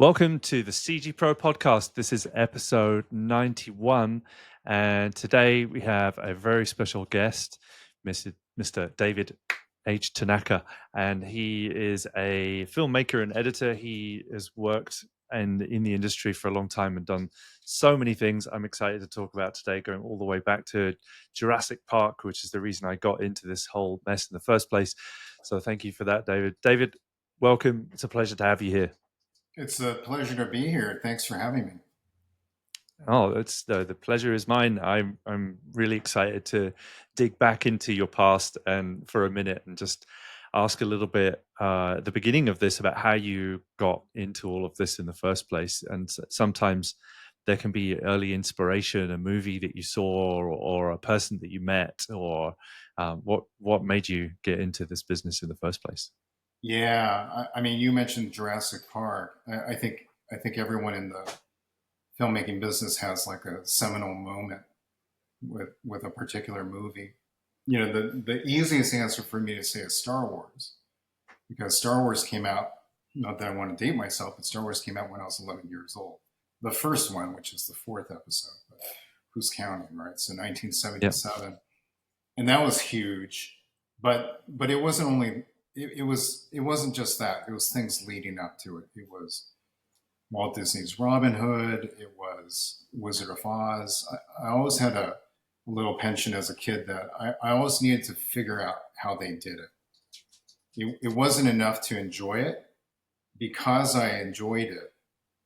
Welcome to the CG Pro podcast. This is episode 91, and today we have a very special guest, Mr. David H. Tanaka, and he is a filmmaker and editor. He has worked in the industry for a long time and done so many things I'm excited to talk about today, going all the way back to Jurassic Park, which is the reason I got into this whole mess in the first place. So thank you for that, David. David, welcome. It's a pleasure to have you here. It's a pleasure to be here. Thanks for having me. Oh, it's the pleasure is mine. I'm really excited to dig back into your past and for a minute and just ask a little bit at the beginning of this about how you got into all of this in the first place. And sometimes there can be early inspiration, a movie that you saw, or a person that you met, or what made you get into this business in the first place. Yeah, I mean, you mentioned Jurassic Park. I think everyone in the filmmaking business has like a seminal moment with a particular movie. You know, the easiest answer for me to say is Star Wars, because Star Wars came out. Not that I want to date myself, but Star Wars came out when I was 11 years old. The first one, which is the fourth episode, but who's counting, right? So Yeah, 1977, and that was huge. But it wasn't only it wasn't just that. It was things leading up to it. It was Walt Disney's Robin Hood. It was Wizard of Oz. I always had a little penchant as a kid that I always needed to figure out how they did it. It wasn't enough to enjoy it. Because I enjoyed it,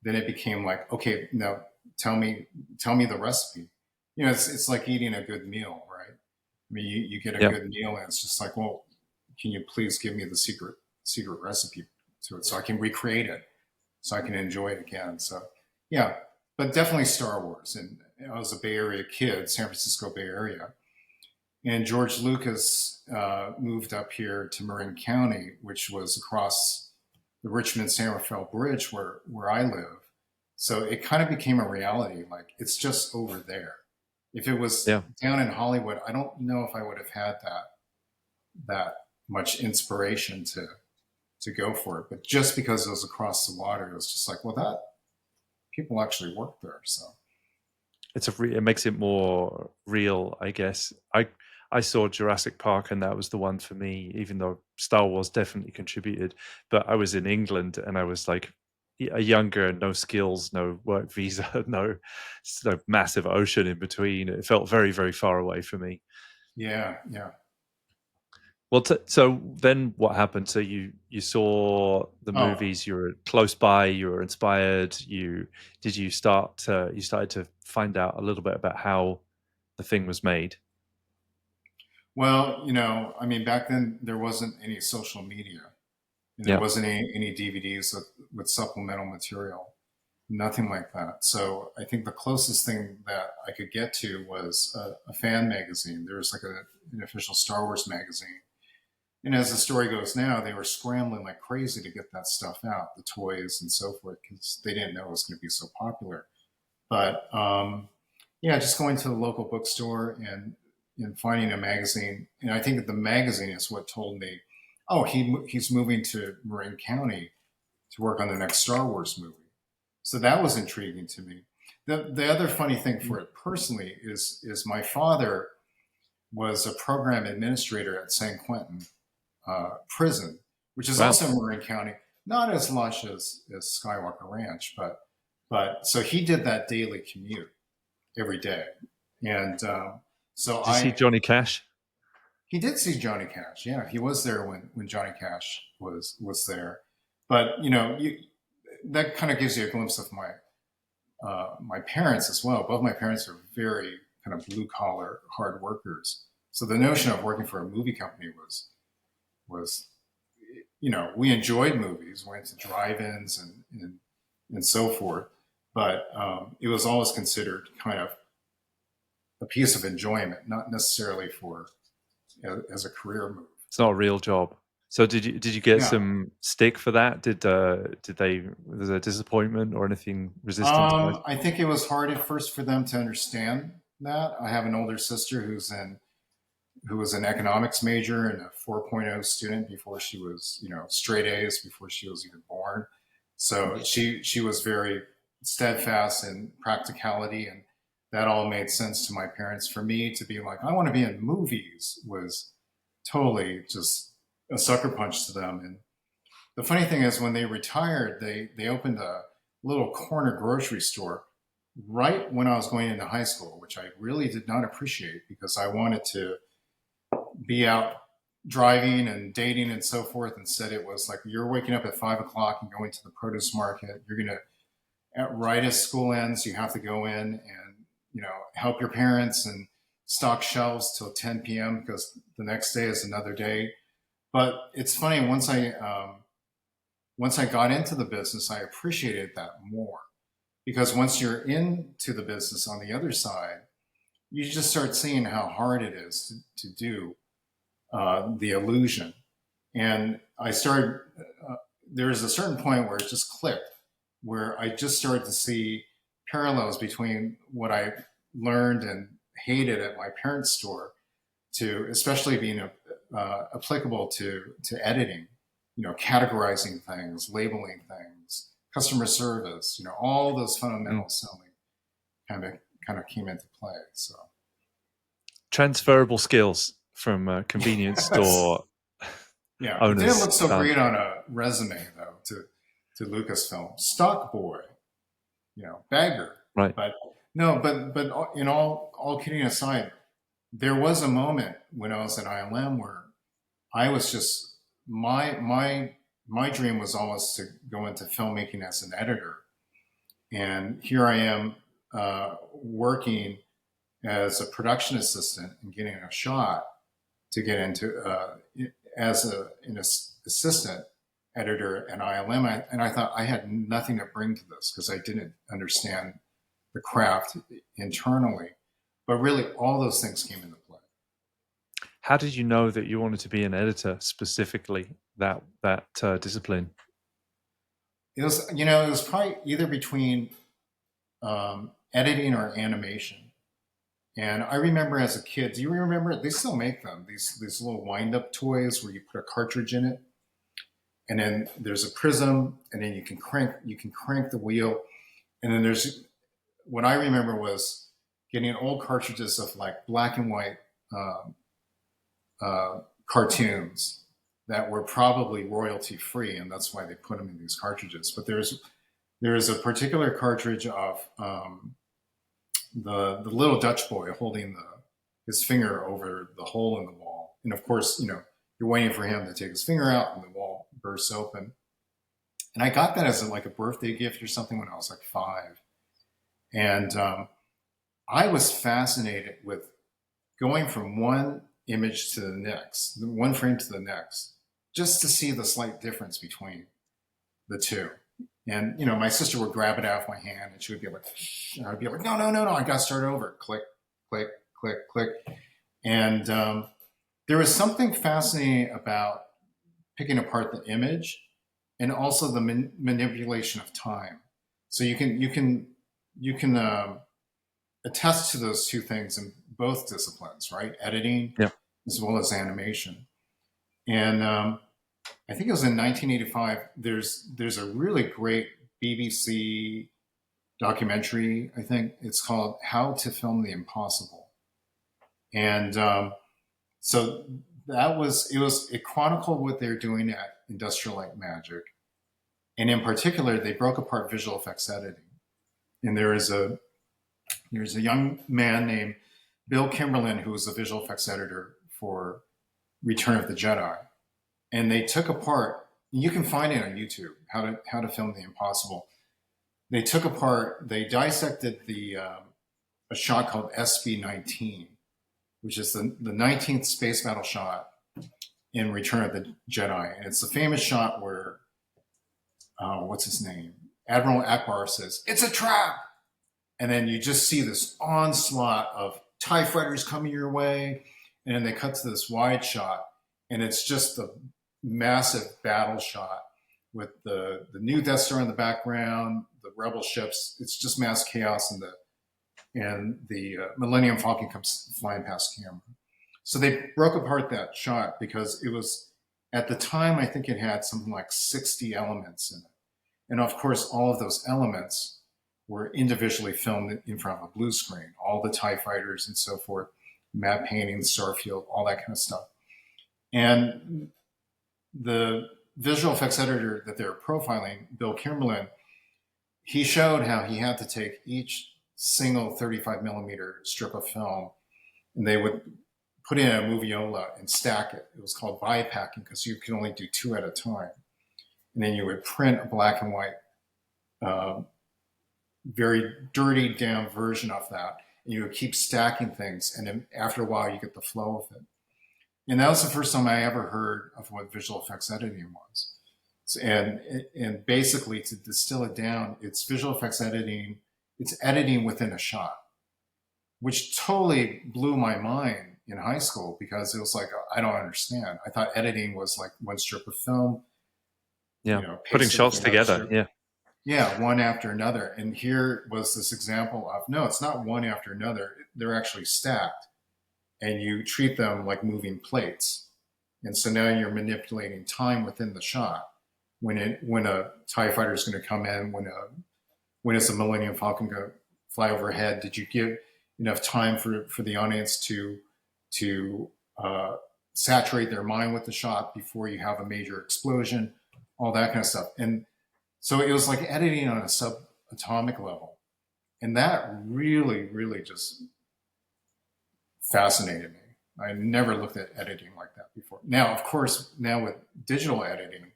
then it became like, okay, now tell me the recipe. You know, it's like eating a good meal, right? I mean, you get a yeah. good meal and it's just like, well, can you please give me the secret recipe to it so I can recreate it, so I can enjoy it again. So yeah, but definitely Star Wars. And I was a Bay Area kid, San Francisco Bay Area, and George Lucas moved up here to Marin County, which was across the Richmond San Rafael Bridge where I live. So it kind of became a reality. Like it's just over there. If it was Yeah. down in Hollywood, I don't know if I would have had that much inspiration to go for it. But just because it was across the water, it was just like, well, that people actually work there. So It makes it more real, I guess. I saw Jurassic Park, and that was the one for me. Even though Star Wars definitely contributed, but I was in England, and I was like a younger, no skills, no work visa, no massive ocean in between. It felt very, very far away for me. yeah, yeah. Well, so then what happened? So you saw the Oh, movies. You were close by. You were inspired. You started to find out a little bit about how the thing was made. well, I mean, back then there wasn't any social media. And there Yeah. wasn't any DVDs with supplemental material, nothing like that. So I think the closest thing that I could get to was a fan magazine. There was like an official Star Wars magazine. And as the story goes now, they were scrambling like crazy to get that stuff out, the toys and so forth, because they didn't know it was going to be so popular. But yeah, just going to the local bookstore and finding a magazine. And I think the magazine is what told me, oh, he's moving to Marin County to work on the next Star Wars movie. So that was intriguing to me. The other funny thing for it personally is my father was a program administrator at San Quentin prison, which is Wow. also Marin County, not as lush as Skywalker Ranch, but so he did that daily commute every day, and so Did you see I Johnny Cash? he did see Johnny Cash. Yeah, he was there when Johnny Cash was there, but that kind of gives you a glimpse of my parents as well. Both my parents are very kind of blue collar hard workers, so the notion of working for a movie company was we enjoyed movies, went to drive-ins and so forth, but it was always considered kind of a piece of enjoyment, not necessarily for as a career move. It's not a real job. So did you get Yeah. some stick for that? Did they was there a disappointment or anything resistant to that? I think it was hard at first for them to understand that. I have an older sister who was an economics major and a 4.0 student before she was, straight A's before she was even born. So she was very steadfast in practicality, and that all made sense to my parents. For me to be like, I want to be in movies was totally just a sucker punch to them. And the funny thing is, when they retired, they opened a little corner grocery store right when I was going into high school, which I really did not appreciate because I wanted to be out driving and dating and so forth. Instead, it was like you're waking up at 5 o'clock and going to the produce market. You're going to, right as school ends, you have to go in and, help your parents and stock shelves till 10 p.m. because the next day is another day. But it's funny, once I got into the business, I appreciated that more because once you're into the business on the other side, you just start seeing how hard it is to do the illusion. And I started, there's a certain point where it just clicked, where I just started to see parallels between what I learned and hated at my parents' store to especially being applicable to editing, categorizing things, labeling things, customer service, all those fundamentals suddenly kind of came into play. So Transferable skills from a convenience yes. store Yeah, it didn't owners. look so great on a resume though to Lucasfilm. Stock boy, bagger. Right. But no, but in all kidding aside, there was a moment when I was at ILM where I was just my dream was always to go into filmmaking as an editor, and here I am working as a production assistant and getting a shot to get into as an assistant editor at ILM. And I thought I had nothing to bring to this because I didn't understand the craft internally. But really, all those things came into play. How did you know that you wanted to be an editor specifically, that discipline? It was probably either between editing or animation. And I remember as a kid, do you remember? They still make them, these little wind up toys where you put a cartridge in it, and then there's a prism, and then you can crank the wheel, and then there's what I remember was getting old cartridges of like black and white cartoons that were probably royalty free, and that's why they put them in these cartridges. But there's a particular cartridge of the little Dutch boy holding his finger over the hole in the wall, and of course, you're waiting for him to take his finger out, and the wall bursts open. And I got that as like a birthday gift or something when I was like 5, and I was fascinated with going from one image to the next, one frame to the next, just to see the slight difference between the two. And my sister would grab it out of my hand, and she would be like, and I'd be like, no, no, no, no, I got to start over. Click, click, click, click. And there was something fascinating about picking apart the image, and also the manipulation of time. So you can attest to those two things in both disciplines, right? Editing Yeah. as well as animation. And I think it was in 1985. There's a really great BBC documentary. I think it's called "How to Film the Impossible," and so it chronicled what they're doing at Industrial Light and Magic, and in particular, they broke apart visual effects editing. And there's a young man named Bill Kimberlin who was a visual effects editor for Return of the Jedi, and they took apart. You can find it on YouTube. How to film the impossible. They dissected a shot called SB-19, which is the 19th space battle shot in Return of the Jedi, and it's the famous shot where what's his name, Admiral Akbar says, "It's a trap," and then you just see this onslaught of TIE fighters coming your way, and then they cut to this wide shot, and it's just the massive battle shot with the new Death Star in the background, the rebel ships. It's just mass chaos, and the Millennium Falcon comes flying past camera. So they broke apart that shot because it was, at the time, I think it had something like 60 elements in it. And of course, all of those elements were individually filmed in front of a blue screen, all the TIE fighters and so forth, map painting, Starfield, all that kind of stuff. And the visual effects editor that they're profiling, Bill Kimberlin, he showed how he had to take each single 35 millimeter strip of film and they would put it in a moviola and stack it. It was called bipacking because you could only do two at a time. And then you would print a black and white, very dirty down version of that. And you would keep stacking things. And then after a while, you get the flow of it. And that was the first time I ever heard of what visual effects editing was. And basically, to distill it down, it's visual effects editing. It's editing within a shot, which totally blew my mind in high school because it was like, I don't understand. I thought editing was like one strip of film, Yeah, putting shots together. Yeah. Yeah, one after another. And here was this example of, no, it's not one after another. They're actually stacked. And you treat them like moving plates. And so now you're manipulating time within the shot. When a TIE fighter is going to come in, when is the Millennium Falcon going to fly overhead? Did you give enough time for the audience to saturate their mind with the shot before you have a major explosion? All that kind of stuff. And so it was like editing on a subatomic level. And that really, really just fascinated me. I never looked at editing like that before. Now, of course, now with digital editing,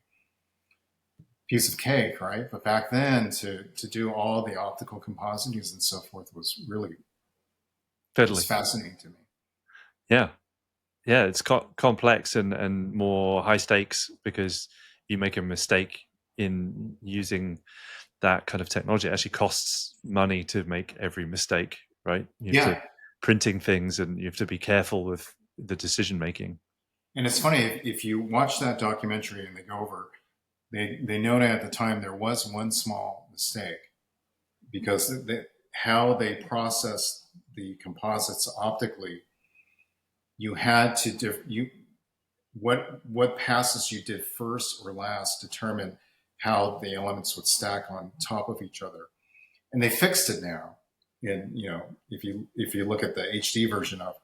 piece of cake, right? But back then, to do all the optical compositing and so forth was really just fascinating to me. Yeah, yeah, it's complex and more high stakes because you make a mistake in using that kind of technology. It actually costs money to make every mistake, right? You have to printing things and you have to be careful with the decision making. And it's funny, if you watch that documentary and they go over, they noted at the time there was one small mistake because how they processed the composites optically, you had to what passes you did first or last determined how the elements would stack on top of each other. And they fixed it now. And if you look at the HD version of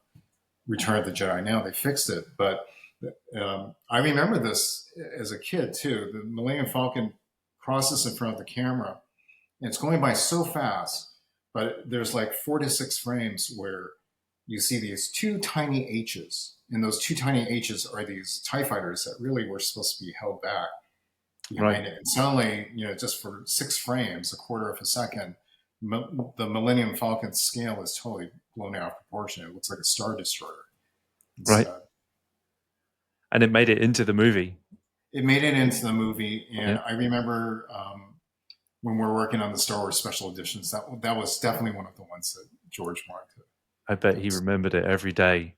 Return of the Jedi now, they fixed it. But I remember this as a kid too. The Millennium Falcon crosses in front of the camera, and it's going by so fast. But there's like 4 to 6 frames where you see these two tiny H's, and those two tiny H's are these TIE fighters that really were supposed to be held back behind it. And suddenly, just for 6 frames, a quarter of a second, the Millennium Falcon scale is totally blown out of proportion. It looks like a Star Destroyer. Right. And it made it into the movie. It made it into the movie. And I remember when we were working on the Star Wars special editions, that was definitely one of the ones that George wanted to. I bet he remembered it every day,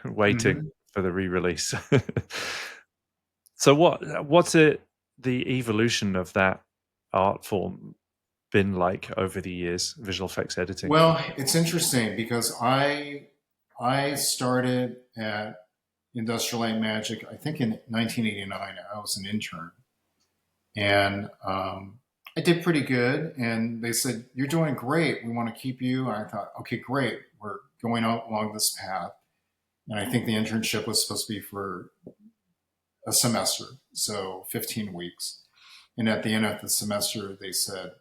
waiting for the re-release. So what's the evolution of that art form been like over the years, visual effects editing? Well, it's interesting because I started at Industrial Light and Magic, I think in 1989. I was an intern. And I did pretty good. And they said, "You're doing great. We want to keep you." And I thought, okay, great. We're going along this path. And I think the internship was supposed to be for a semester, so 15 weeks. And at the end of the semester, they said,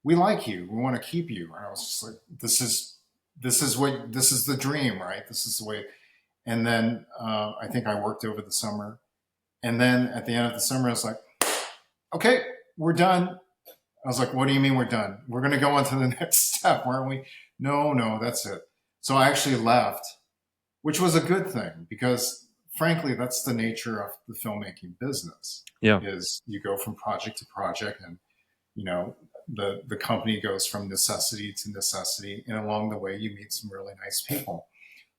"We like you. We want to keep you." And I was just like, this is the dream, right? This is the way. And then I think I worked over the summer. And then at the end of the summer, I was like, "Okay, we're done." I was like, "What do you mean we're done? We're going to go on to the next step, aren't we?" No, that's it. So I actually left, which was a good thing because frankly, that's the nature of the filmmaking business. Yeah. Is you go from project to project and, the company goes from necessity to necessity. And along the way, you meet some really nice people.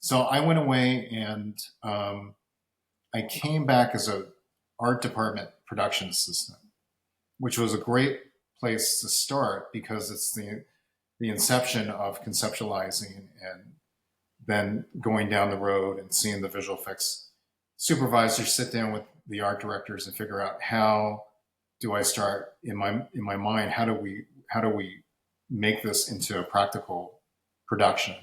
So I went away and I came back as a art department production assistant, which was a great place to start because it's the inception of conceptualizing and then going down the road and seeing the visual effects supervisors sit down with the art directors and figure out how do I start in my mind? How do we make this into a practical production,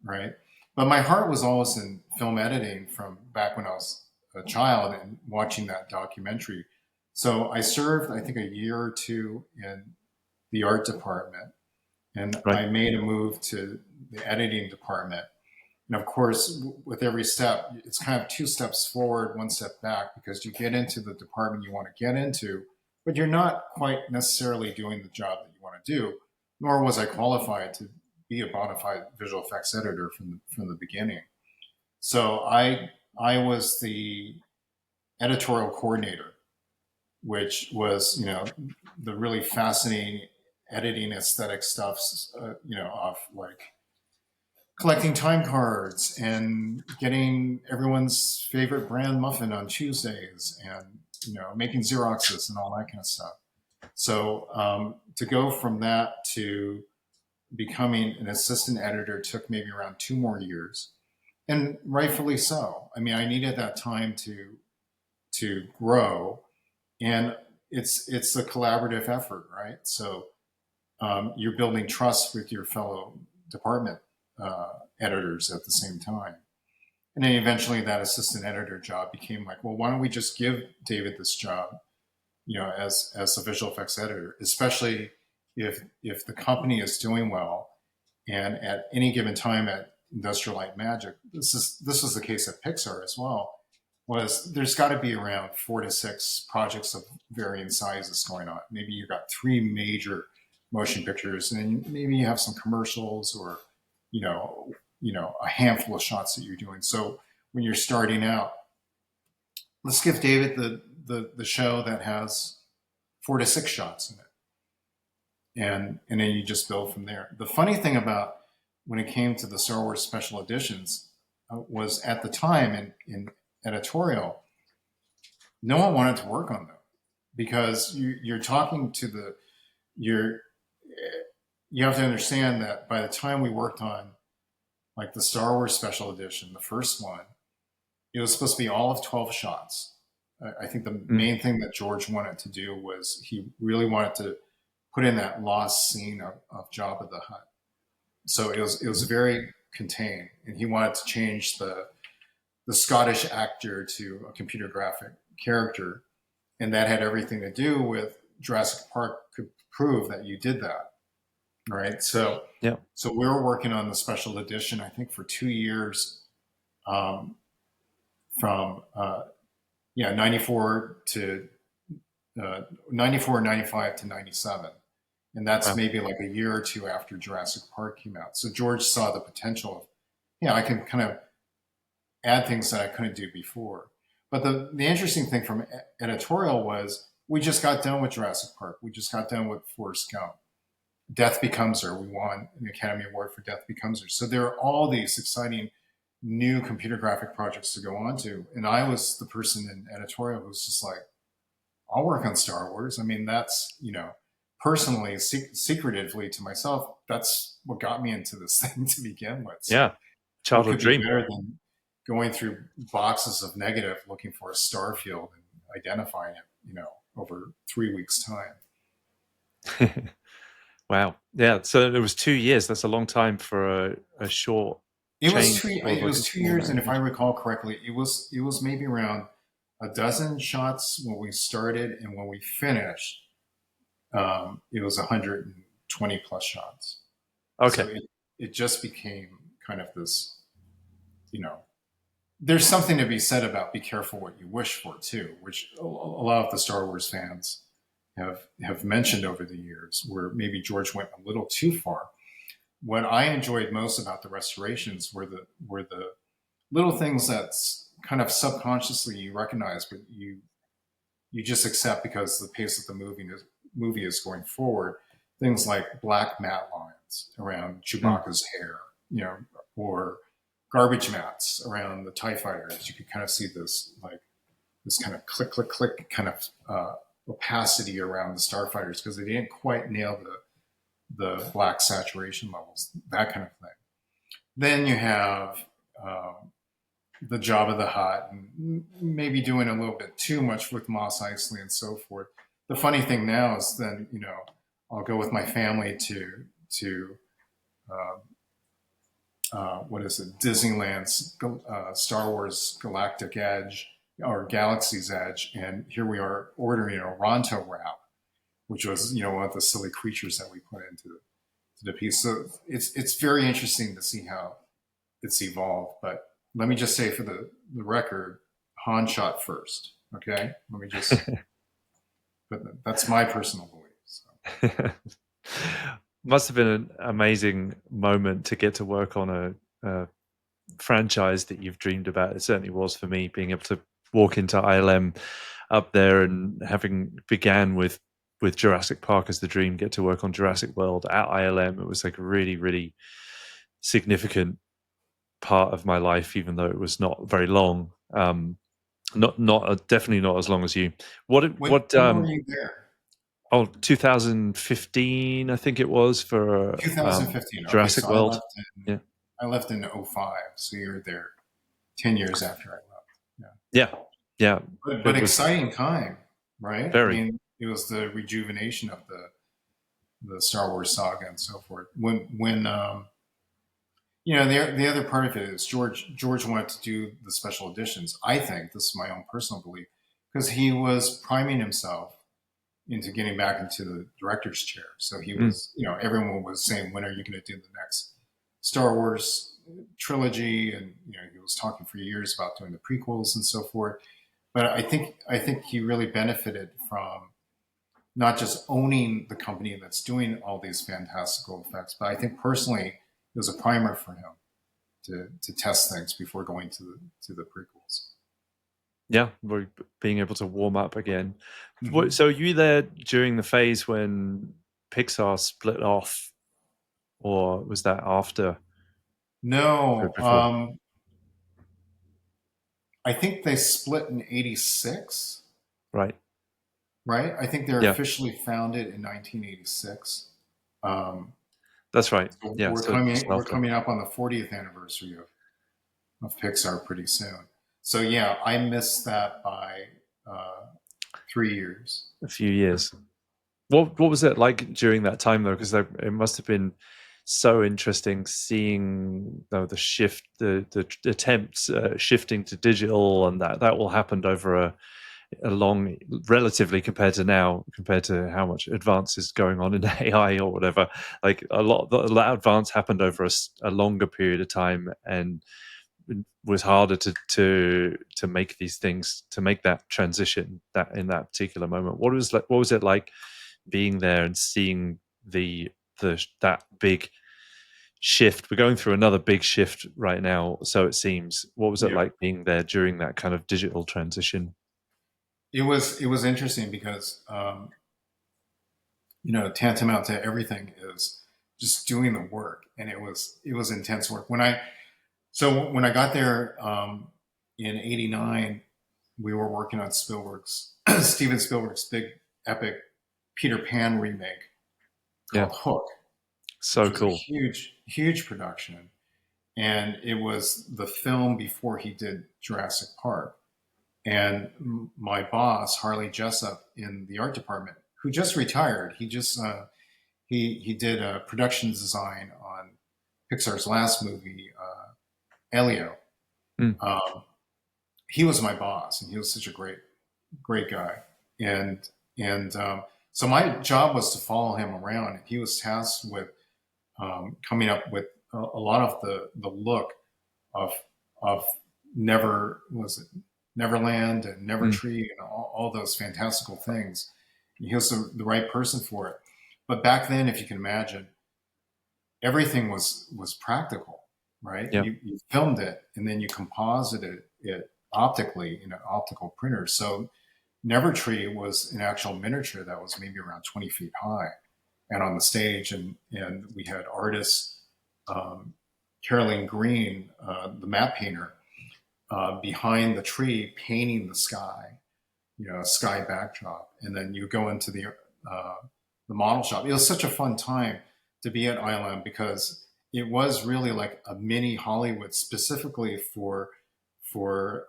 right? But my heart was always in film editing from back when I was a child and watching that documentary. So I served, I think, a year or two in the art department, and Right. I made a move to the editing department. And of course, with every step, it's kind of two steps forward, one step back, because you get into the department you want to get into, but you're not quite necessarily doing the job that you want to do. Nor was I qualified to be a bona fide visual effects editor from the beginning. So I was the editorial coordinator, which was, you know, the really fascinating editing aesthetic stuff, you know, of like collecting time cards and getting everyone's favorite brand muffin on Tuesdays, and you know, making Xeroxes and all that kind of stuff. So to go from that to becoming an assistant editor took maybe around 2 more years, and rightfully so. I mean, I needed that time to grow, and it's a collaborative effort, right? So you're building trust with your fellow department editors at the same time. And then eventually that assistant editor job became like, well, why don't we just give David this job, you know, as a visual effects editor, especially if the company is doing well, and at any given time at Industrial Light Magic, this was the case at Pixar as well, was there's got to be around 4 to 6 projects of varying sizes going on. Maybe you've got 3 major motion pictures, and then maybe you have some commercials, or you know, a handful of shots that you're doing. So when you're starting out, let's give David the show that has 4 to 6 shots in it, and then you just build from there. The funny thing about when it came to the Star Wars special editions was at the time in editorial, no one wanted to work on them, because you're talking to you're you have to understand that by the time we worked on like the Star Wars special edition, the first one, it was supposed to be all of 12 shots. I think the Mm. main thing that George wanted to do was he really wanted to put in that lost scene of Jabba the Hutt. So it was very contained, and he wanted to change the Scottish actor to a computer graphic character, and that had everything to do with Jurassic Park could prove that you did that, right? Yeah. So we were working on the special edition, I think, for 2 years, um, from yeah, 94 to 94, 95 to 97. And that's Wow. maybe like a year or two after Jurassic Park came out. So George saw the potential of, yeah, I can kind of add things that I couldn't do before. But the interesting thing from editorial was we just got done with Jurassic Park. We just got done with Forrest Gump. Death Becomes Her. We won an Academy Award for Death Becomes Her. So there are all these exciting new computer graphic projects to go on to. And I was the person in editorial who was just like, I'll work on Star Wars. I mean, that's, you know, personally, secretively to myself, that's what got me into this thing to begin with. So Yeah. what Childhood could be dream. better than going through boxes of negative looking for a star field and identifying it, you know, over 3 weeks' time? Wow. Yeah. So it was 2 years. That's a long time for a short change of It a was 2 years, and if I animation. recall correctly, it was maybe around a dozen shots when we started, and when we finished, it was 120 plus shots. So Okay. it just became kind of this, you know, there's something to be said about be careful what you wish for too, which a lot of the Star Wars fans have mentioned over the years, where maybe George went a little too far. What I enjoyed most about the restorations were the little things that's kind of subconsciously you recognize, but you just accept because the pace of the movie is going forward. Things like black matte lines around Mm. Chewbacca's hair, you know, or garbage mats around the TIE fighters. You could kind of see this kind of click, click, click kind of opacity around the starfighters because they didn't quite nail the black saturation levels, that kind of thing. Then you have the Jabba the Hutt, and maybe doing a little bit too much with Mos Eisley and so forth. the funny thing now is then, I'll go with my family to uh, what is it, Disneyland's Star Wars Galactic Edge or Galaxy's Edge, and here we are ordering a Ronto wrap, which was one of the silly creatures that we put into the piece. So it's very interesting to see how it's evolved. But let me just say for the record, Han shot first. Okay, let me just. But that's my personal belief. So. Must have been an amazing moment to get to work on a franchise that you've dreamed about. It certainly was for me, being able to walk into ILM up there and having began with Jurassic Park as the dream, get to work on Jurassic World at ILM. It was like a really, really significant part of my life, even though it was not very long. Definitely not as long as you. When were you there? 2015, I think it was, for 2015. Okay, Jurassic so World. Yeah. I left in 05, so you were there 10 years after I left. Yeah. But exciting time, right? Very. I mean, it was the rejuvenation of the Star Wars saga and so forth. When the other part of it is George wanted to do the special editions. I think this is my own personal belief because he was priming himself into getting back into the director's chair. So he was, everyone was saying, when are you going to do the next Star Wars trilogy? And, he was talking for years about doing the prequels and so forth. But I think he really benefited from not just owning the company that's doing all these fantastical effects, but I think personally it was a primer for him to test things before going to the prequels. Yeah, we're being able to warm up again. Mm-hmm. So you there during the phase when Pixar split off, or was that after? No, Before? I think they split in '86. Right. Right? I think they're Yeah, officially founded in 1986. Um, that's right. so Yeah, so just we're after. coming up on the 40th anniversary of Pixar pretty soon. So yeah, I missed that by 3 years. A few years. What was it like during that time though? Because it must have been so interesting seeing the shift, the attempts shifting to digital, and that all happened over a long, relatively compared to now, compared to how much advance is going on in AI or whatever. Like a lot of that advance happened over a longer period of time, and was harder to make these things, to make that transition that in that particular moment. What was it like being there and seeing that big shift? We're going through another big shift right now, so it seems. What was it Yeah, like being there during that kind of digital transition? it was interesting because tantamount to everything is just doing the work, and it was intense work. When I got there in '89, we were working on Steven Spielberg's big epic Peter Pan remake Yeah, called Hook, which so was a cool. huge production, and it was the film before he did Jurassic Park. And my boss, Harley Jessup, in the art department, who just retired, he did a production design on Pixar's last movie, Elio. Mm, Um, he was my boss, and he was such a great guy. And so my job was to follow him around. He was tasked with coming up with a lot of the look of of Never was it Neverland and Never mm, Tree and all those fantastical things. And he was the right person for it. But back then, if you can imagine, everything was practical, right? yeah, You filmed it and then you composited it optically in an optical printer. So Nevertree was an actual miniature that was maybe around 20 feet high and on the stage. And we had artists, um, Caroline Green, the map painter, behind the tree painting the sky, a sky backdrop. And then you go into the model shop. It was such a fun time to be at ILM because it was really like a mini Hollywood specifically for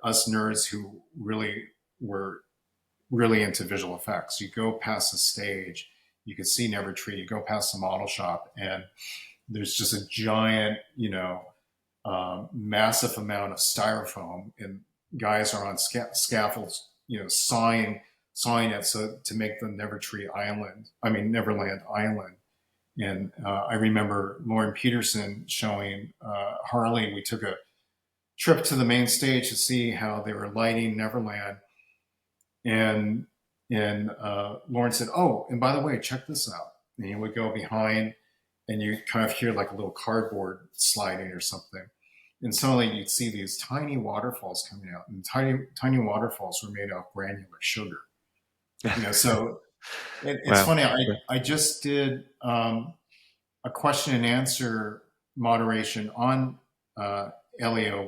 us nerds who really were really into visual effects. You go past the stage, you could see Never Tree. You go past the model shop, and there's just a giant, massive amount of styrofoam, and guys are on scaffolds, sawing it so to make the Neverland Island. And I remember Lauren Peterson showing Harley. We took a trip to the main stage to see how they were lighting Neverland, and Lauren said, "Oh, and by the way, check this out." And you would go behind, and you kind of hear like a little cardboard sliding or something, and suddenly you'd see these tiny waterfalls coming out, and tiny waterfalls were made of granular sugar. So it's Wow. funny. I just did a question and answer moderation on Elio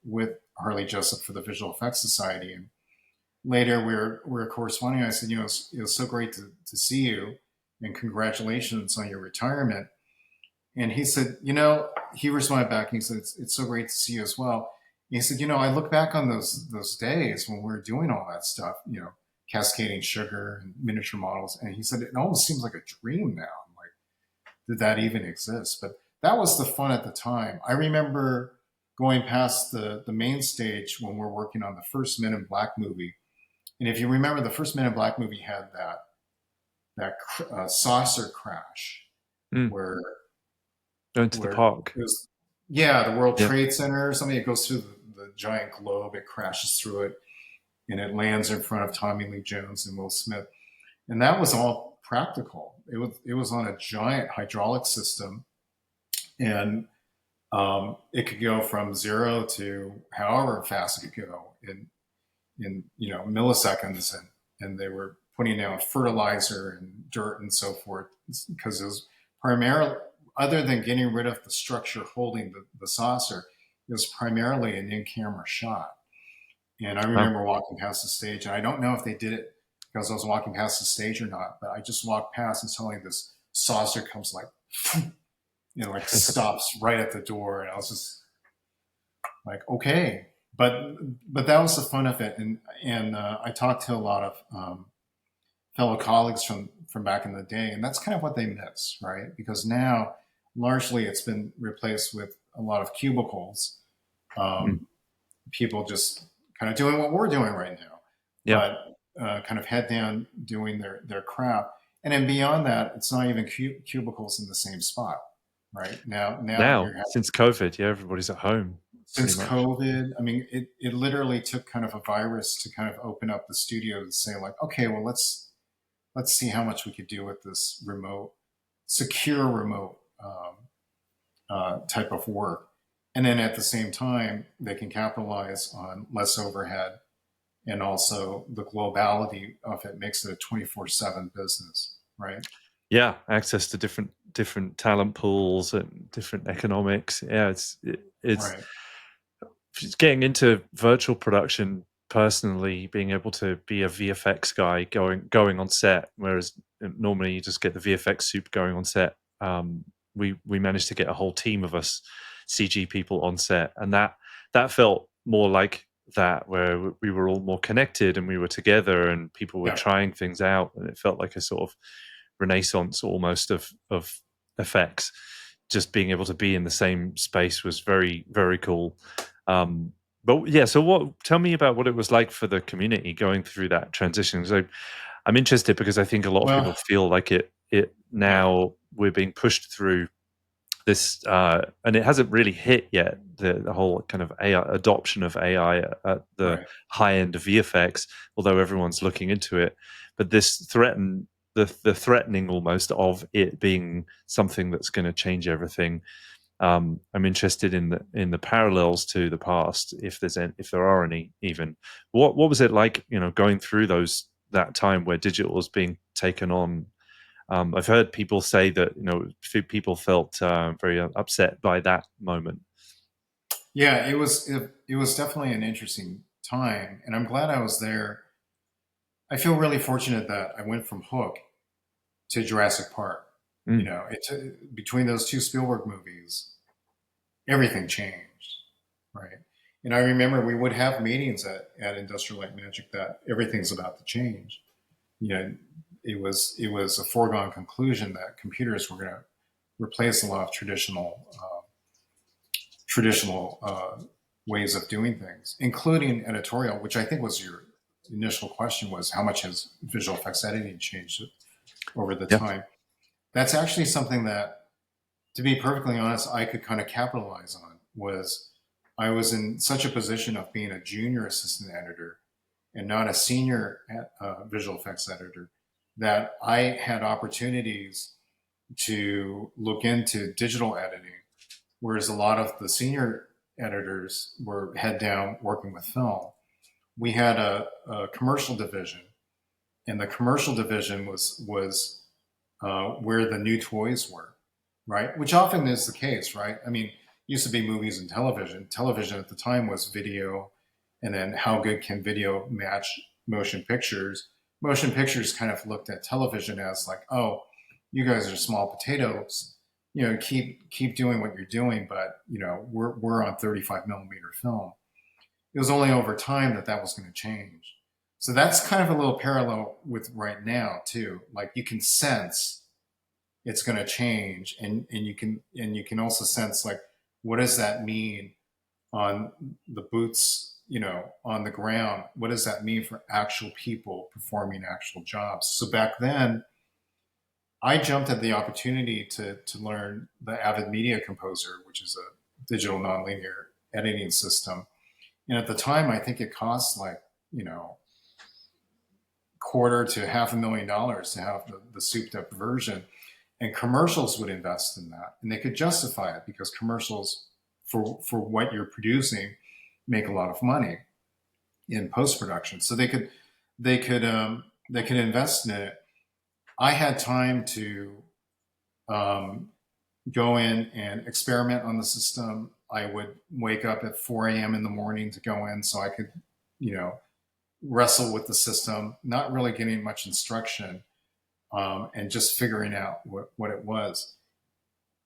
with Harley Jessup for the Visual Effects Society, and later we're corresponding. I said, it was so great to see you, and congratulations on your retirement. And he said, he responded back and he said, it's so great to see you as well. And he said, I look back on those days when we were doing all that stuff, cascading sugar and miniature models. And he said, it almost seems like a dream now. I'm like, did that even exist? But that was the fun at the time. I remember going past the main stage when we're working on the first Men in Black movie. And if you remember, the first Men in Black movie had that saucer crash Mm. where Going to the park. it was, yeah, the World Yeah. Trade Center or something. It goes through the giant globe, it crashes through it, and it lands in front of Tommy Lee Jones and Will Smith. And that was all practical. It was on a giant hydraulic system, and it could go from 0 to however fast it could go in milliseconds, and they were putting down fertilizer and dirt and so forth, because it was primarily, other than getting rid of the structure holding the saucer, it was primarily an in-camera shot. And I Wow. remember walking past the stage, and I don't know if they did it because I was walking past the stage or not, but I just walked past and suddenly this saucer comes like, like stops right at the door, and I was just like, okay. But that was the fun of it, and I talked to a lot of fellow colleagues from back in the day, and that's kind of what they miss, right? Because now largely it's been replaced with a lot of cubicles, Mm. people just kind of doing what we're doing right now, Yeah. but kind of head down doing their craft. And then beyond that, it's not even cubicles in the same spot, right? Now Now, you're having, since COVID, yeah, everybody's at home pretty since much. COVID, I mean, it literally took kind of a virus to kind of open up the studio to say like, okay, well, let's see how much we could do with this secure remote type of work. And then at the same time, they can capitalize on less overhead, and also the globality of it makes it a 24/7 business, right? Yeah, access to different talent pools and different economics. Yeah, it's Right. getting into virtual production personally, being able to be a VFX guy going on set, whereas normally you just get the VFX soup going on set. We managed to get a whole team of us CG people on set, and that felt more like that, where we were all more connected and we were together and people were Yeah. trying things out, and it felt like a sort of renaissance almost of effects. Just being able to be in the same space was very, very cool. But yeah, so tell me about what it was like for the community going through that transition. So I'm interested because I think a lot of people Well, feel like it yeah. now we're being pushed through this, and it hasn't really hit yet, the whole kind of AI adoption of AI at the Right. high end of VFX, although everyone's looking into it. But the threatening almost of it being something that's going to change everything. I'm interested in the parallels to the past, if there are any. Even what was it like, going through that time where digital was being taken on? I've heard people say that people felt very upset by that moment. Yeah, it was definitely an interesting time, and I'm glad I was there. I feel really fortunate that I went from Hook to Jurassic Park. Mm. Between those two Spielberg movies, everything changed, right? And I remember we would have meetings at Industrial Light Magic that everything's about to change. You know, it was a foregone conclusion that computers were going to replace a lot of traditional ways of doing things, including editorial, which I think was your initial question, was how much has visual effects editing changed over the Yeah. time. That's actually something that, to be perfectly honest, I could kind of capitalize on. Was I was in such a position of being a junior assistant editor and not a senior visual effects editor, that I had opportunities to look into digital editing, whereas a lot of the senior editors were head down working with film. We had a commercial division, and the commercial division was where the new toys were, right? Which often is the case, right? I mean, used to be movies and television. Television at the time was video, and then how good can video match motion pictures? Motion pictures kind of looked at television as like, oh, you guys are small potatoes. You know, keep doing what you're doing, but you know, we're on 35 millimeter film. It was only over time that that was going to change. So that's kind of a little parallel with right now too. Like you can sense it's going to change, and you can also sense like what does that mean on the boots, you know, on the ground. What does that mean for actual people performing actual jobs? So back then I jumped at the opportunity to learn the Avid Media Composer, which is a digital nonlinear editing system. And at the time I think it cost like, you know, quarter to $500,000 to have the souped up version. And commercials would invest in that, and they could justify it because commercials for what you're producing make a lot of money in post production. So they could invest in it. I had time to um, go in and experiment on the system. I would wake up at 4 a.m. in the morning to go in so I could, you know, wrestle with the system, not really getting much instruction, and just figuring out what it was.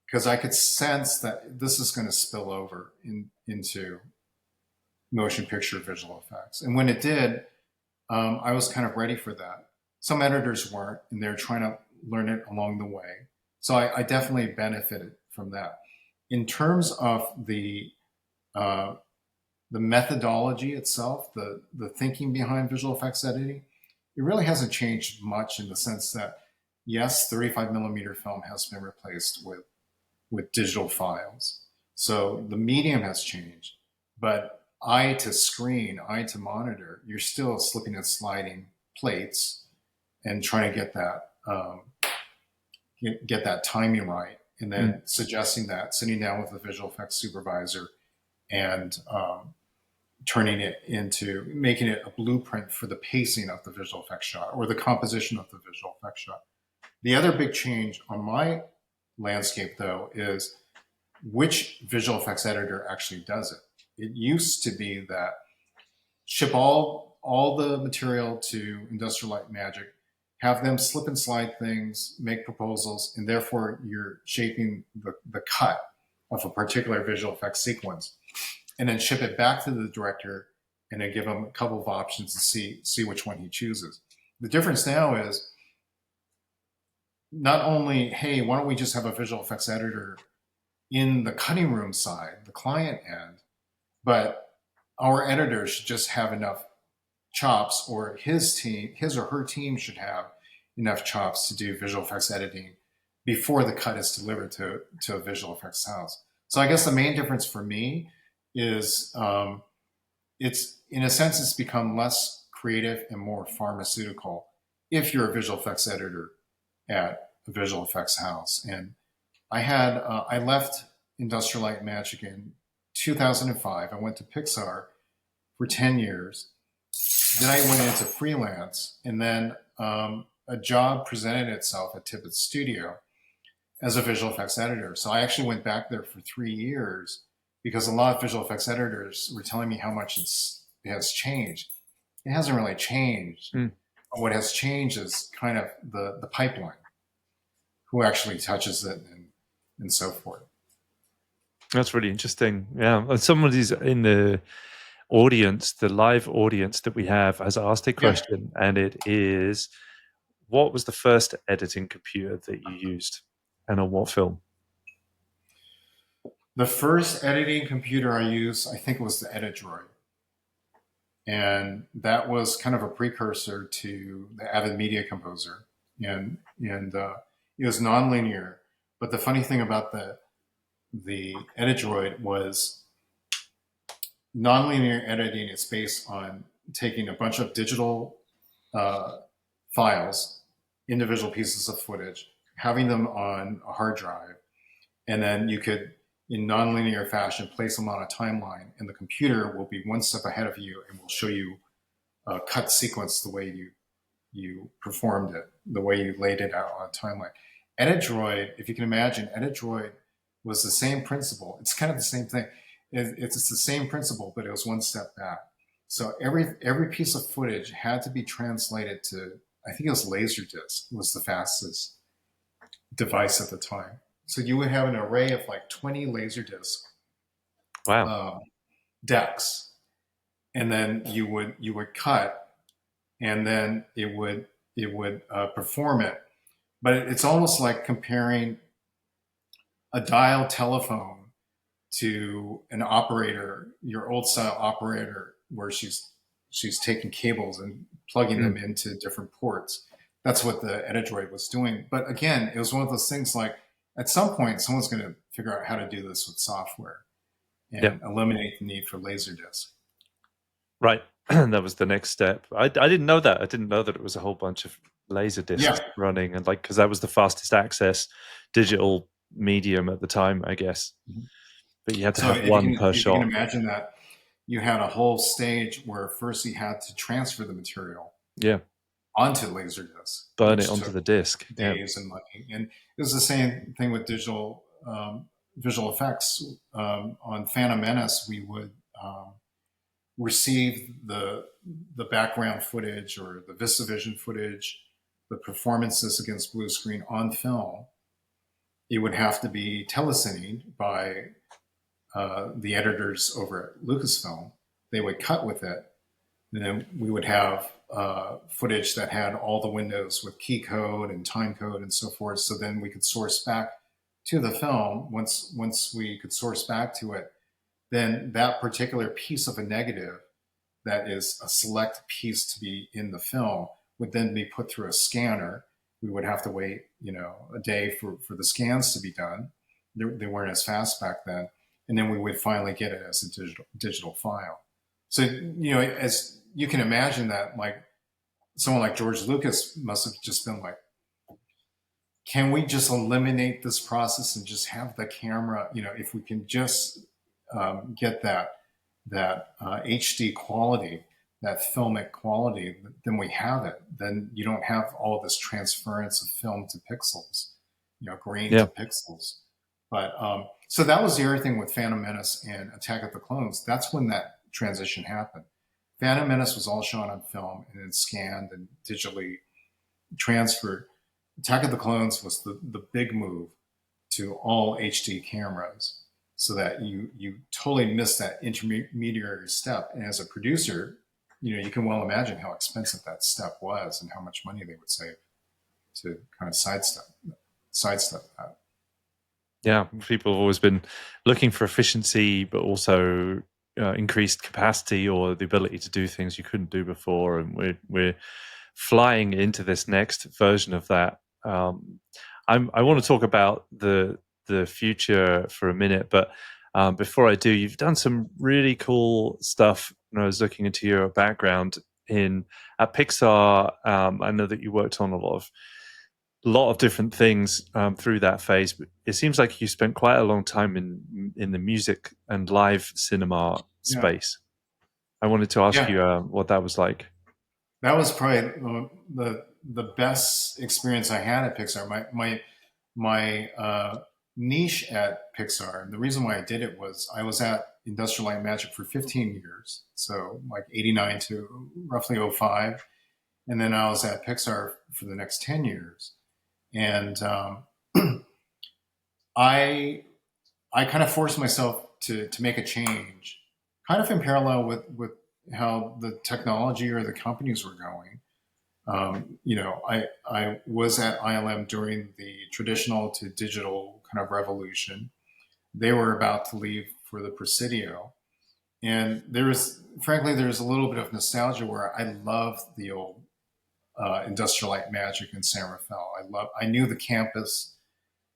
Because I could sense that this is going to spill over into motion picture visual effects. And when it did, I was kind of ready for that. Some editors weren't, and they're trying to learn it along the way. So I definitely benefited from that. In terms of the methodology itself, the thinking behind visual effects editing, it really hasn't changed much in the sense that yes, 35 millimeter film has been replaced with digital files. So the medium has changed, but eye to screen, eye to monitor, you're still slipping and sliding plates and trying to get that timing right, and then suggesting that, sitting down with a visual effects supervisor and turning it into making it a blueprint for the pacing of the visual effects shot or the composition of the visual effects shot. The other big change on my landscape, though, is which visual effects editor actually does it. It used to be that ship all the material to Industrial Light Magic, have them slip and slide things, make proposals, and therefore you're shaping the cut of a particular visual effects sequence, and then ship it back to the director, and then give him a couple of options to see which one he chooses. The difference now is not only, hey, why don't we just have a visual effects editor in the cutting room side, the client end, but our editor should just have enough chops, or his or her team should have enough chops to do visual effects editing before the cut is delivered to a visual effects house. So I guess the main difference for me is it's, in a sense, it's become less creative and more pharmaceutical if you're a visual effects editor at a visual effects house. And I left Industrial Light Magic in 2005. I went to Pixar for 10 years. Then I went into freelance, and then a job presented itself at Tippett Studio as a visual effects editor. So I actually went back there for 3 years because a lot of visual effects editors were telling me how much it has changed. It hasn't really changed. What has changed is kind of the pipeline, who actually touches it, and so forth. That's really interesting. Yeah. And somebody's in the audience, the live audience that we have, has asked a Yeah. question, and it is, what was the first editing computer that you used, and on what film? The first editing computer I used, I think, was the EditDroid. And that was kind of a precursor to the Avid Media Composer. And it was nonlinear. But the funny thing about the EditDroid was nonlinear editing is based on taking a bunch of digital uh, files, individual pieces of footage, having them on a hard drive, and then you could, in nonlinear fashion, place them on a timeline, and the computer will be one step ahead of you and will show you a cut sequence the way you performed it, the way you laid it out on a timeline. EditDroid, if you can imagine, EditDroid was the same principle. It's kind of the same thing. It's the same principle, but it was one step back. So every piece of footage had to be translated to, I think it was Laserdisc was the fastest device at the time. So you would have an array of like 20 Laserdisc Wow. um, decks, and then you would cut, and then it would perform it. But it's almost like comparing a dial telephone to an operator, your old style operator, where she's taking cables and plugging them Mm. into different ports. That's what the EditDroid was doing. But again, it was one of those things like at some point someone's going to figure out how to do this with software Yeah. and eliminate the need for Laserdisc. Right. That was the next step. I didn't know that. I didn't know that it was a whole bunch of laser Yeah. discs running, and like, because that was the fastest access digital medium at the time, I guess. But you had to So have one per if you can shot. imagine that, you had a whole stage where first you had to transfer the material Yeah. onto Laserdisc, Burn it which onto took the disc. Yeah. days and money. And it was the same thing with digital visual effects. On Phantom Menace, we would receive the background footage or the VistaVision footage, the performances against blue screen on film. It would have to be telecined by the editors over at Lucasfilm. They would cut with it, and then we would have footage that had all the windows with key code and time code and so forth. So then we could source back to the film. Once we could source back to it, then that particular piece of a negative that is a select piece to be in the film would then be put through a scanner. We would have to wait, a day for the scans to be done. They weren't as fast back then. And then we would finally get it as a digital file. So, as you can imagine that, like, someone like George Lucas must have just been like, can we just eliminate this process and just have the camera, if we can just get that HD quality, that filmic quality, then we have it. Then you don't have all this transference of film to pixels, grain to Yeah. pixels. But so that was the other thing with Phantom Menace and Attack of the Clones. That's when that transition happened. Phantom Menace was all shot on film and then scanned and digitally transferred. Attack of the Clones was the big move to all HD cameras, so that you totally miss that intermediary step. And as a producer, you can well imagine how expensive that step was and how much money they would save to kind of sidestep that. Yeah. People have always been looking for efficiency, but also increased capacity or the ability to do things you couldn't do before. And we're flying into this next version of that. I want to talk about the future for a minute, but before I do, you've done some really cool stuff. When I was looking into your background at Pixar, I know that you worked on a lot of different things through that phase. But it seems like you spent quite a long time in the music and live cinema Yeah, space. I wanted to ask yeah, you what that was like. that was probably the best experience I had at Pixar. My niche at Pixar, and the reason why I did it was I was at Industrial Light and Magic for 15 years, so like 89 to roughly '05, and then I was at Pixar for the next 10 years, and I I kind of forced myself to make a change, kind of in parallel with how the technology or the companies were going. I was at ILM during the traditional to digital kind of revolution. They were about to leave for the Presidio. And frankly, there's a little bit of nostalgia where I love the old Industrial Light Magic in San Rafael. I knew the campus,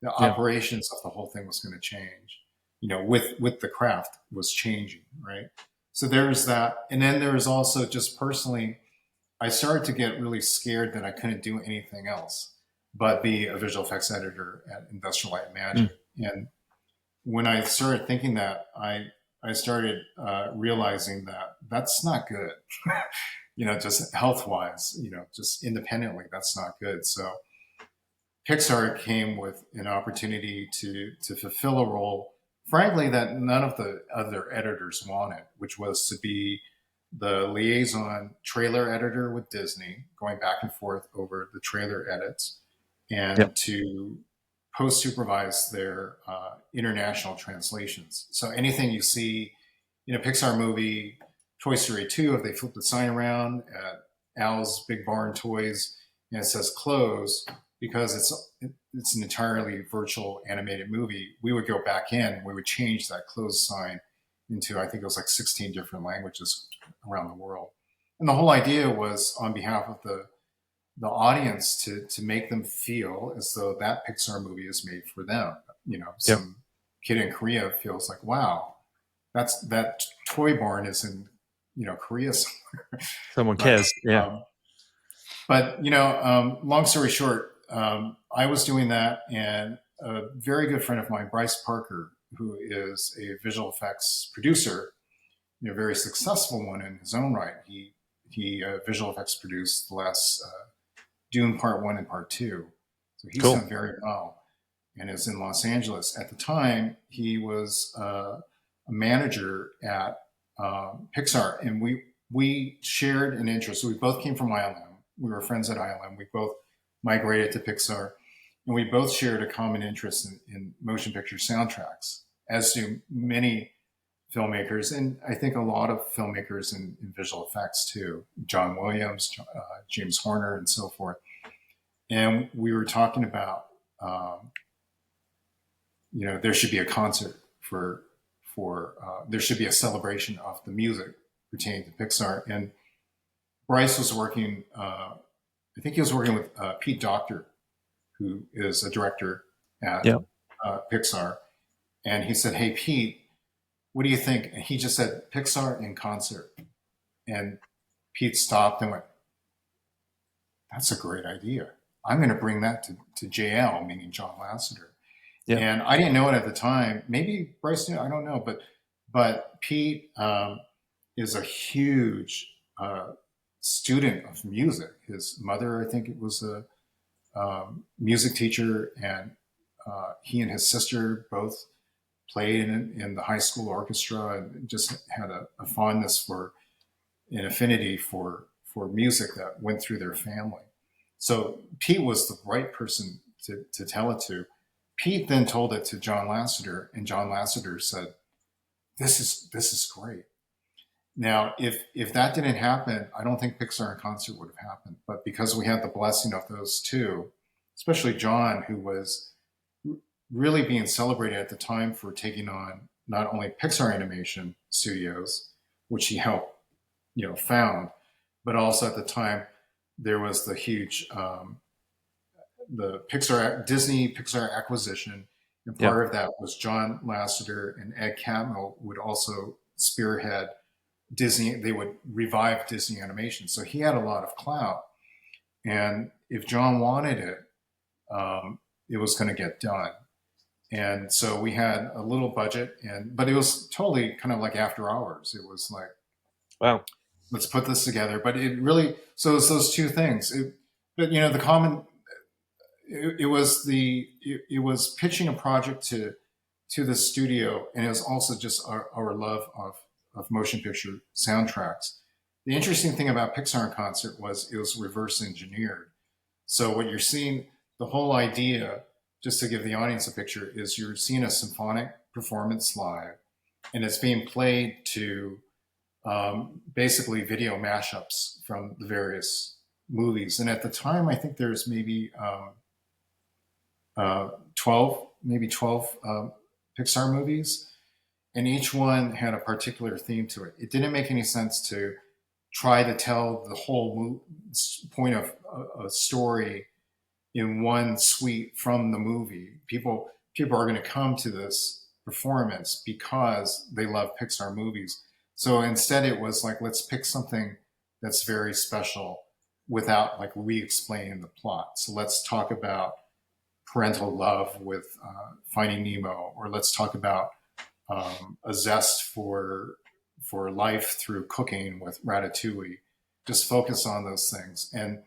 the Yeah. operations of the whole thing was going to change, with the craft was changing, right? So there was that. And then there was also just personally, I started to get really scared that I couldn't do anything else but be a visual effects editor at Industrial Light Mm. Magic. And when I started thinking that, I started realizing that that's not good. Just health wise, just independently, that's not good. So Pixar came with an opportunity to fulfill a role, frankly, that none of the other editors wanted, which was to be the liaison trailer editor with Disney, going back and forth over the trailer edits, Yep. and to post supervise their international translations. So anything you see in a Pixar movie, Toy Story 2, if they flip the sign around at Al's Big Barn Toys and it says close, because it's an entirely virtual animated movie, we would go back in and we would change that close sign into, I think it was like 16 different languages around the world. And the whole idea was on behalf of the audience to make them feel as though that Pixar movie is made for them. Yep. Some kid in Korea feels like, wow, that toy barn is in, Korea somewhere. Someone But, cares. Yeah. long story short, I was doing that, and a very good friend of mine, Bryce Parker, who is a visual effects producer, a very successful one in his own right. He visual effects produced the last Dune Part 1 and Part 2. So he's Cool. done very well and is in Los Angeles. At the time, he was a manager at Pixar, and we shared an interest. So we both came from ILM. We were friends at ILM. We both migrated to Pixar, and we both shared a common interest in motion picture soundtracks, as do many filmmakers, and I think a lot of filmmakers in visual effects too. John Williams, James Horner, and so forth. And we were talking about, there should be a concert for there should be a celebration of the music pertaining to Pixar. And Bryce was working, I think he was working with Pete Docter, who is a director at Yep. Pixar. And he said, "Hey, Pete, what do you think?" And he just said, "Pixar in concert." And Pete stopped and went, "That's a great idea. I'm going to bring that to JL," meaning John Lasseter. Yep. And I didn't know it at the time. Maybe Bryce knew, I don't know. But Pete is a huge student of music. His mother, I think it was a music teacher, and he and his sister both played in the high school orchestra, and just had a fondness for an affinity for music that went through their family. So Pete was the right person to tell it to. Pete then told it to John Lasseter, and John Lasseter said, this is great." Now, if that didn't happen, I don't think Pixar in concert would have happened. But because we had the blessing of those two, especially John, who was really being celebrated at the time for taking on not only Pixar Animation Studios, which he helped, found, but also at the time there was the huge the Disney Pixar acquisition, and part of that was John Lasseter and Ed Catmull would also spearhead Disney. They would revive Disney animation, so he had a lot of clout. And if John wanted it, it was going to get done. And so we had a little budget, but it was totally kind of like after hours. It was like, wow, let's put this together. But it really, so it's those two things. But the common, it was pitching a project to the studio, and it was also just our love of motion picture soundtracks. The interesting thing about Pixar in concert was it was reverse engineered. So what you're seeing, the whole idea, just to give the audience a picture, is you're seeing a symphonic performance live, and it's being played to basically video mashups from the various movies. And at the time, I think there's maybe 12, maybe 12 Pixar movies, and each one had a particular theme to it. It didn't make any sense to try to tell the whole point of a story in one suite from the movie. People are going to come to this performance because they love Pixar movies. So instead, it was like, let's pick something that's very special without like re-explaining the plot. So let's talk about parental love with Finding Nemo, or let's talk about a zest for life through cooking with Ratatouille. Just focus on those things. And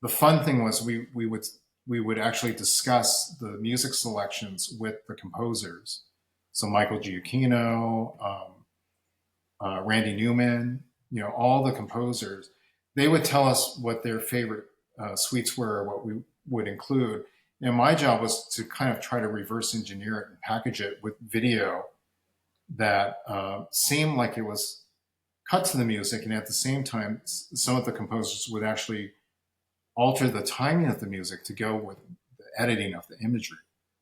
the fun thing was we would actually discuss the music selections with the composers. So Michael Giacchino, Randy Newman, all the composers, they would tell us what their favorite suites were, what we would include. And my job was to kind of try to reverse engineer it and package it with video that seemed like it was cut to the music. And at the same time, some of the composers would actually alter the timing of the music to go with the editing of the imagery.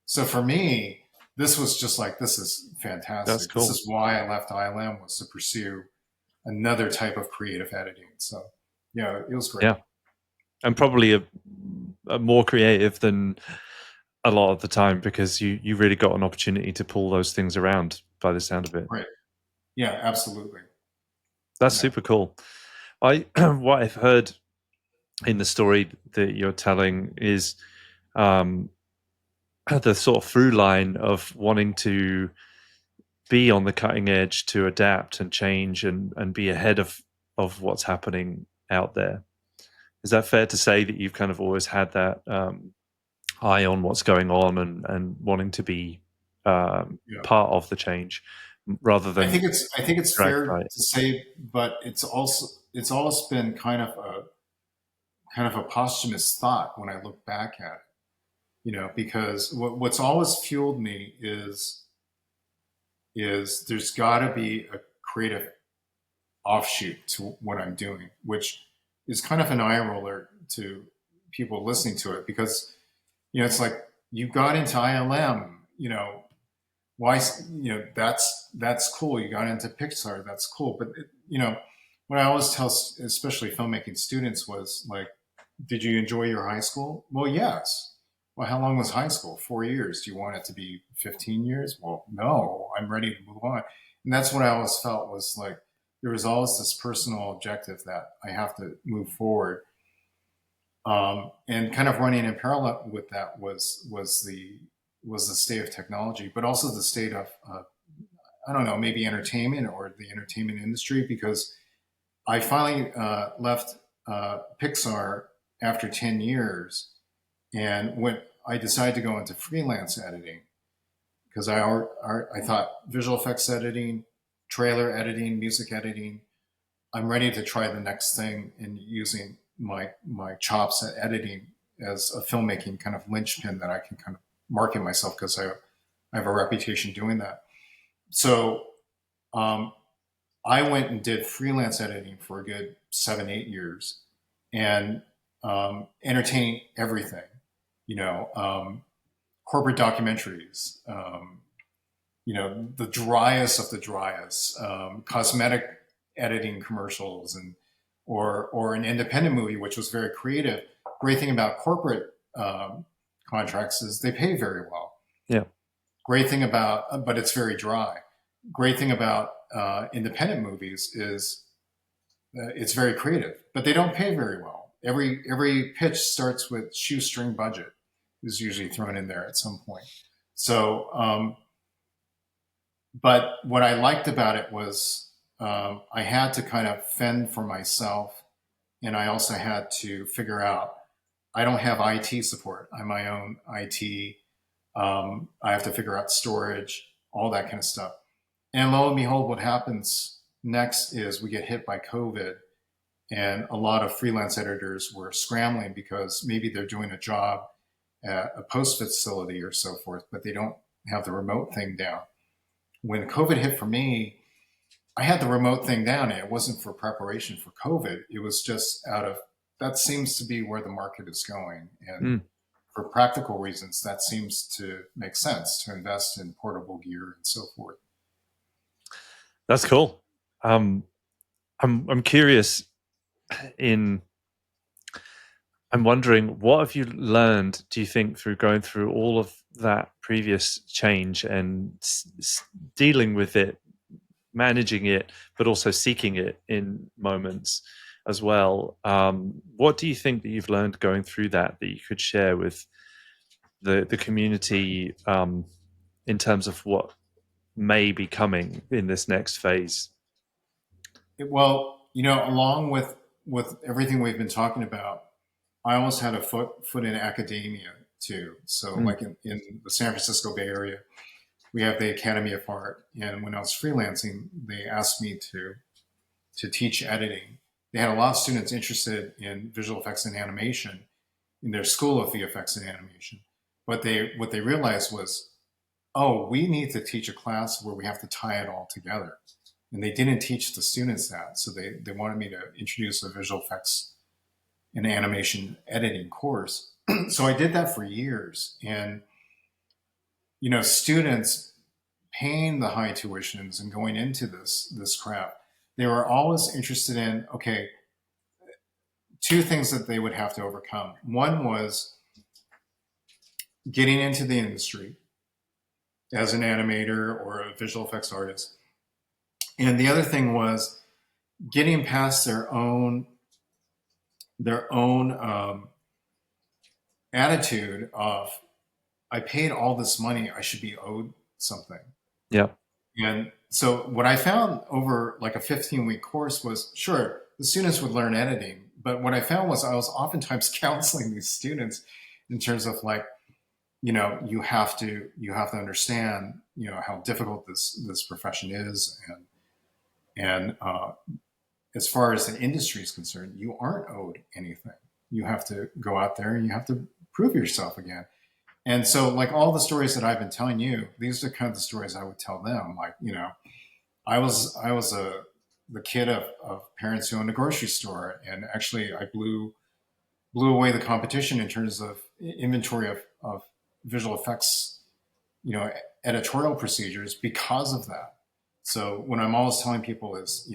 So for me, this was just like, this is fantastic. That's cool. This is why I left ILM, was to pursue another type of creative editing. So yeah, it was great. Yeah, and probably a more creative than a lot of the time, because you really got an opportunity to pull those things around by the sound of it. Right. Yeah, absolutely. That's super cool. What I've heard in the story that you're telling is the sort of through line of wanting to be on the cutting edge, to adapt and change and be ahead of what's happening out there. Is that fair to say that you've kind of always had that eye on what's going on and wanting to be part of the change, rather than? I think it's fair to say, but it's always been kind of a posthumous thought when I look back at it, because what's always fueled me is there's got to be a creative offshoot to what I'm doing, which is kind of an eye roller to people listening to it, because it's like, you got into ILM, why, that's cool. You got into Pixar, that's cool. But what I always tell, especially filmmaking students, was like, did you enjoy your high school? Well, yes. Well, how long was high school? 4 years. Do you want it to be 15 years? Well, no, I'm ready to move on. And that's what I always felt, was like, there was always this personal objective that I have to move forward. And kind of running in parallel with that was the state of technology, but also the state of, I don't know, maybe entertainment or the entertainment industry, because I finally left Pixar after 10 years. And when I decided to go into freelance editing, because I thought visual effects editing, trailer editing, music editing, I'm ready to try the next thing in using my chops at editing as a filmmaking kind of linchpin that I can kind of market myself, because I have a reputation doing that. So I went and did freelance editing for a good 7-8 years, and entertaining everything, corporate documentaries, the driest of the driest, cosmetic editing commercials, or an independent movie, which was very creative. Great thing about corporate contracts is they pay very well. Yeah. Great thing about, but it's very dry. Great thing about independent movies is it's very creative, but they don't pay very well. Every pitch starts with shoestring budget is usually thrown in there at some point. So, but what I liked about it was I had to kind of fend for myself, and I also had to figure out, I don't have IT support. I'm my own IT. I have to figure out storage, all that kind of stuff. And lo and behold, what happens next is we get hit by COVID, and a lot of freelance editors were scrambling because maybe they're doing a job at a post facility or so forth, but they don't have the remote thing down. when COVID hit for me, I had the remote thing down, and it wasn't for preparation for COVID. It was just out of that seems to be where the market is going. And Mm, for practical reasons, that seems to make sense to invest in portable gear and so forth. that's cool. Um, I'm curious in I'm wondering, what have you learned, do you think, through going through all of that previous change and dealing with it, managing it, but also seeking it in moments as well? What do you think that you've learned going through that you could share with the community in terms of what may be coming in this next phase? Well, along with everything we've been talking about, I almost had a foot in academia too. So, Mm, like in the San Francisco Bay Area, we have the Academy of Art, and when I was freelancing, they asked me to teach editing. They had a lot of students interested in visual effects and animation in their school of VFX and animation. But what they realized was, oh, we need to teach a class where we have to tie it all together. And they didn't teach the students that. So they wanted me to introduce a visual effects and animation editing course. So I did that for years. And, students paying the high tuitions and going into this crap, they were always interested in, okay, two things that they would have to overcome. One was getting into the industry as an animator or a visual effects artist. And the other thing was getting past their own attitude of, I paid all this money, I should be owed something. yeah. And so what I found over like a 15-week course was, sure, the students would learn editing, but what I found was I was oftentimes counseling these students in terms of like, you have to understand, how difficult this profession is, and as far as the industry is concerned, you aren't owed anything. You have to go out there and you have to prove yourself again. And so, like all the stories that I've been telling you, these are kind of the stories I would tell them. Like, I was the kid of parents who owned a grocery store, and actually, I blew away the competition in terms of inventory of visual effects, you know, editorial procedures because of that. So what I'm always telling people is,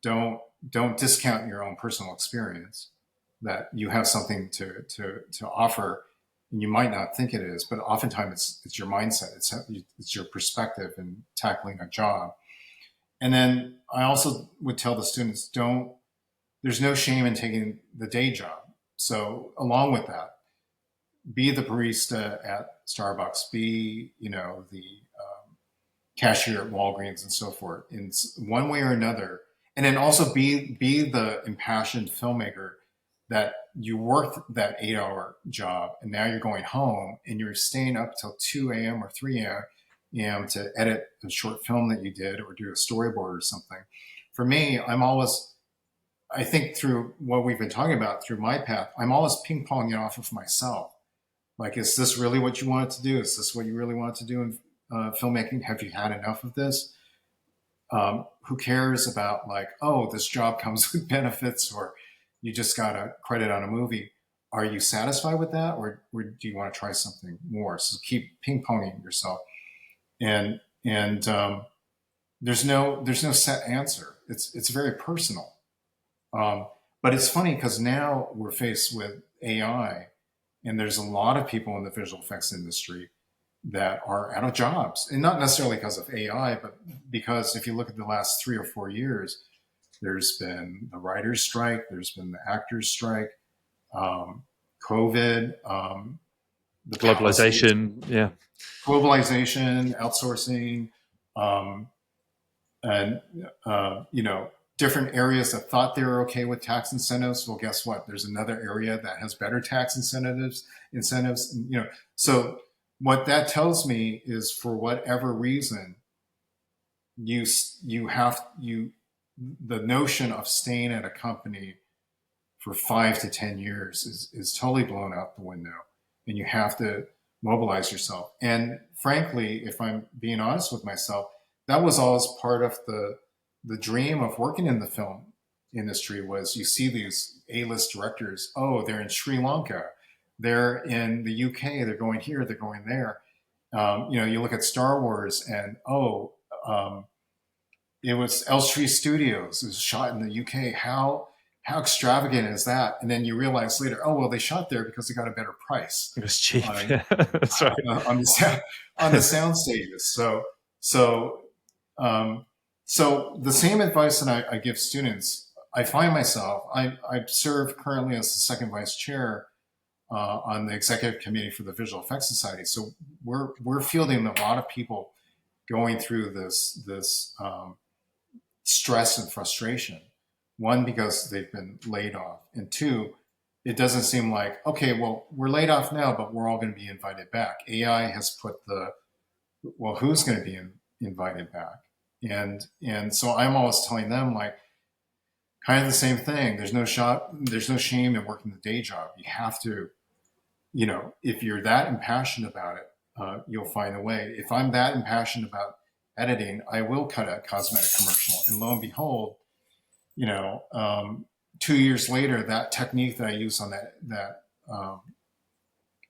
don't don't discount your own personal experience. That you have something to offer, and you might not think it is, but oftentimes it's your mindset, it's your perspective in tackling a job. And then I also would tell the students, don't there's no shame in taking the day job. So along with that, be the barista at Starbucks, be the cashier at Walgreens and so forth in one way or another, and then also be the impassioned filmmaker that you worked that 8 hour job and now you're going home and you're staying up till 2 a.m. or 3 a.m. to edit a short film that you did or do a storyboard or something. For me, I think through what we've been talking about through my path, I'm always ping ponging off of myself. Like, is this really what you wanted to do? Is this what you really wanted to do in filmmaking? Have you had enough of this? Who cares about like, oh, this job comes with benefits, or you just got a credit on a movie? Are you satisfied with that, or do you want to try something more? So keep ping ponging yourself, and there's no set answer. It's very personal. Um, but it's funny because now we're faced with AI, and there's a lot of people in the visual effects industry that are out of jobs, and not necessarily because of AI, but because if you look at the last 3 or 4 years, there's been the writers' strike, there's been the actors' strike, um, COVID, the policies, Globalization. Yeah. globalization, outsourcing, um, and different areas that thought they were okay with tax incentives. Well, guess what? There's another area that has better tax incentives. So what that tells me is, for whatever reason, you you have you the notion of staying at a company for 5 to 10 years is totally blown out the window, and you have to mobilize yourself. And frankly, if I'm being honest with myself, that was always part of the dream of working in the film industry. Was you see these A-list directors, oh, they're in Sri Lanka, they're in the UK, they're going here, they're going there. You know, you look at Star Wars, and um, it was Elstree Studios. It was shot in the UK. How extravagant is that? And then you realize later, oh well, they shot there because they got a better price It was cheap. on Yeah, that's right. on the on the sound stages. So um, so the same advice that I give students, I find myself. I serve currently as the second vice chair on the executive committee for the Visual Effects Society. So we're fielding a lot of people going through this stress and frustration. One, because they've been laid off, and two, it doesn't seem like, okay, well, we're laid off now, but we're all going to be invited back. AI has put the, well, who's going to be invited back? And so I'm always telling them, like, kind of the same thing. There's no shame in working the day job. You have to, you know, if you're that impassioned about it, you'll find a way. If I'm that impassioned about editing, I will cut a cosmetic commercial. And lo and behold, you know, 2 years later, that technique that I use on that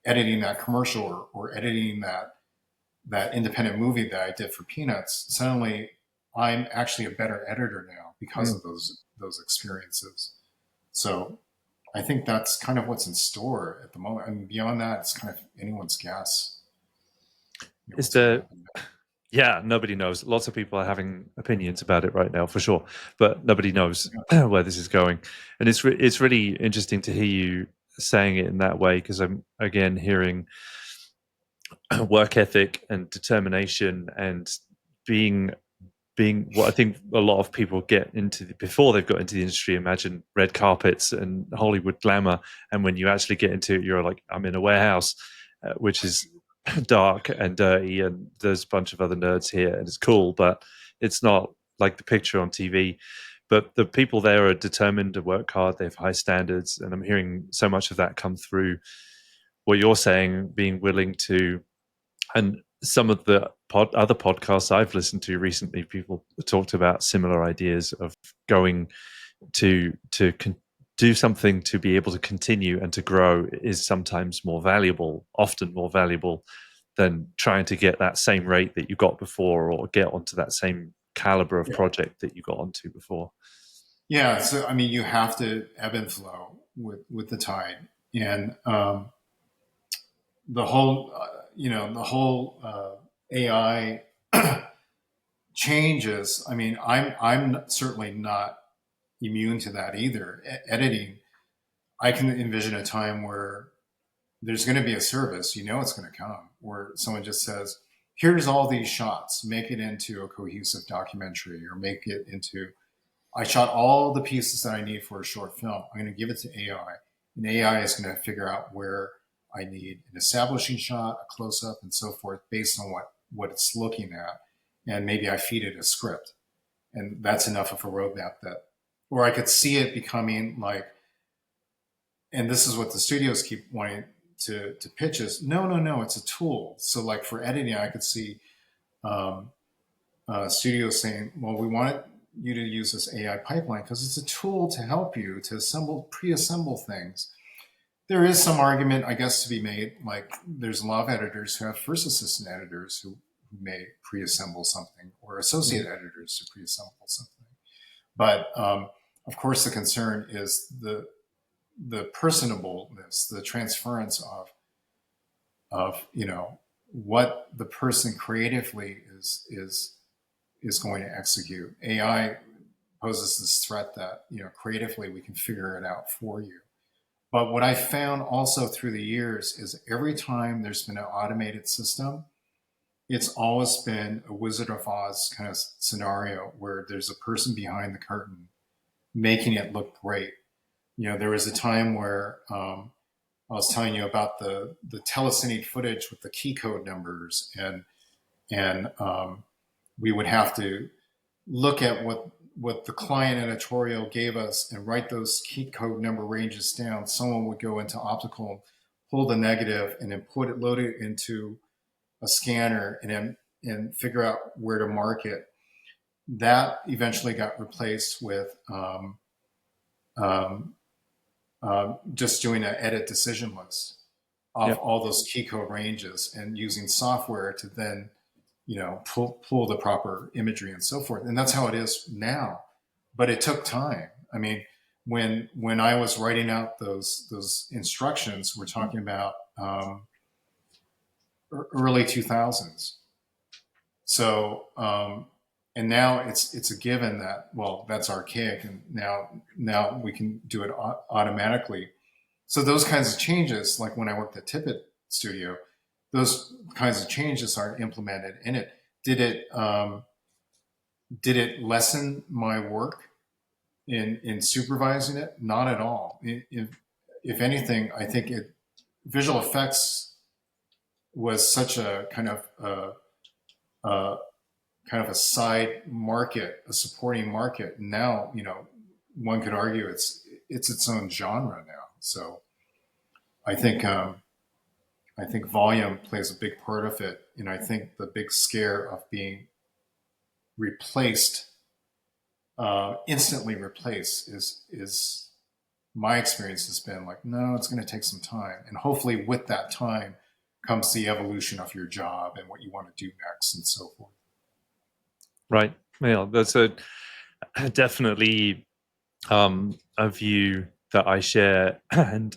editing that commercial, or editing that independent movie that I did for Peanuts, suddenly I'm actually a better editor now because Mm. of those experiences. So I think that's kind of what's in store at the moment. I mean, beyond that, it's kind of anyone's guess, you know, Is what's going to the happen. Yeah, nobody knows. Lots of people are having opinions about it right now, for sure, but nobody knows where this is going. And it's really interesting to hear you saying it in that way, because I'm again hearing work ethic and determination and being being what I think a lot of people get into before they've got into the industry. Imagine red carpets and Hollywood glamour, and when you actually get into it, you're like, I'm in a warehouse, which is dark and dirty, and there's a bunch of other nerds here, and it's cool, but it's not like the picture on TV. But the people there are determined to work hard. They have high standards, and I'm hearing so much of that come through what you're saying, being willing to. And some of the other podcasts I've listened to recently, people talked about similar ideas of going to do something to be able to continue and to grow is sometimes more valuable, often more valuable than trying to get that same rate that you got before, or get onto that same caliber of Yeah. project that you got onto before. Yeah. So, I mean, you have to ebb and flow with the tide. And the whole, the whole AI changes. I mean, I'm certainly not immune to that either. Editing, I can envision a time where there's going to be a service, you know, it's going to come, where someone just says, "Here's all these shots. Make it into a cohesive documentary, or make it into." I shot all the pieces that I need for a short film. I'm going to give it to AI, and AI is going to figure out where I need an establishing shot, a close up, and so forth, based on what it's looking at. And maybe I feed it a script, and that's enough of a roadmap that, or I could see it becoming like, and this is what the studios keep wanting to pitch is, no, it's a tool. So like for editing, I could see um, studios saying, well, we want you to use this AI pipeline because it's a tool to help you to pre-assemble things. There is some argument, I guess, to be made. Like there's a lot of editors who have first assistant editors who may pre-assemble something, or associate editors to pre-assemble something. But of course, the concern is the personableness, the transference of what the person creatively is going to execute. AI poses this threat that creatively we can figure it out for you. But what I found also through the years is every time there's been an automated system, it's always been a Wizard of Oz kind of scenario where there's a person behind the curtain making it look great. There was a time where I was telling you about the telecine footage with the key code numbers, and we would have to look at what the client editorial gave us and write those key code number ranges down. Someone would go into optical, pull the negative, and then load it into a scanner, and then and figure out where to market. That eventually got replaced with um, just doing an edit decision list Yeah. of all those key code ranges and using software to then pull the proper imagery and so forth. And that's how it is now. But it took time. I mean, when I was writing out those instructions, we're talking about early 2000s. So and now it's a given that, well, that's archaic, and now we can do it automatically. So those kinds of changes, like when I worked at Tippett Studio, those kinds of changes are implemented in it. Did it lessen my work in supervising it? Not at all. If anything, I think visual effects was such a uh, kind of a side market, a supporting market. Now, one could argue it's its own genre now. So I think I think volume plays a big part of it, and I think the big scare of being replaced, instantly replaced, is my experience has been like, no, it's going to take some time, and hopefully with that time comes the evolution of your job and what you want to do next and so forth. Right. Yeah, that's definitely a view that I share, and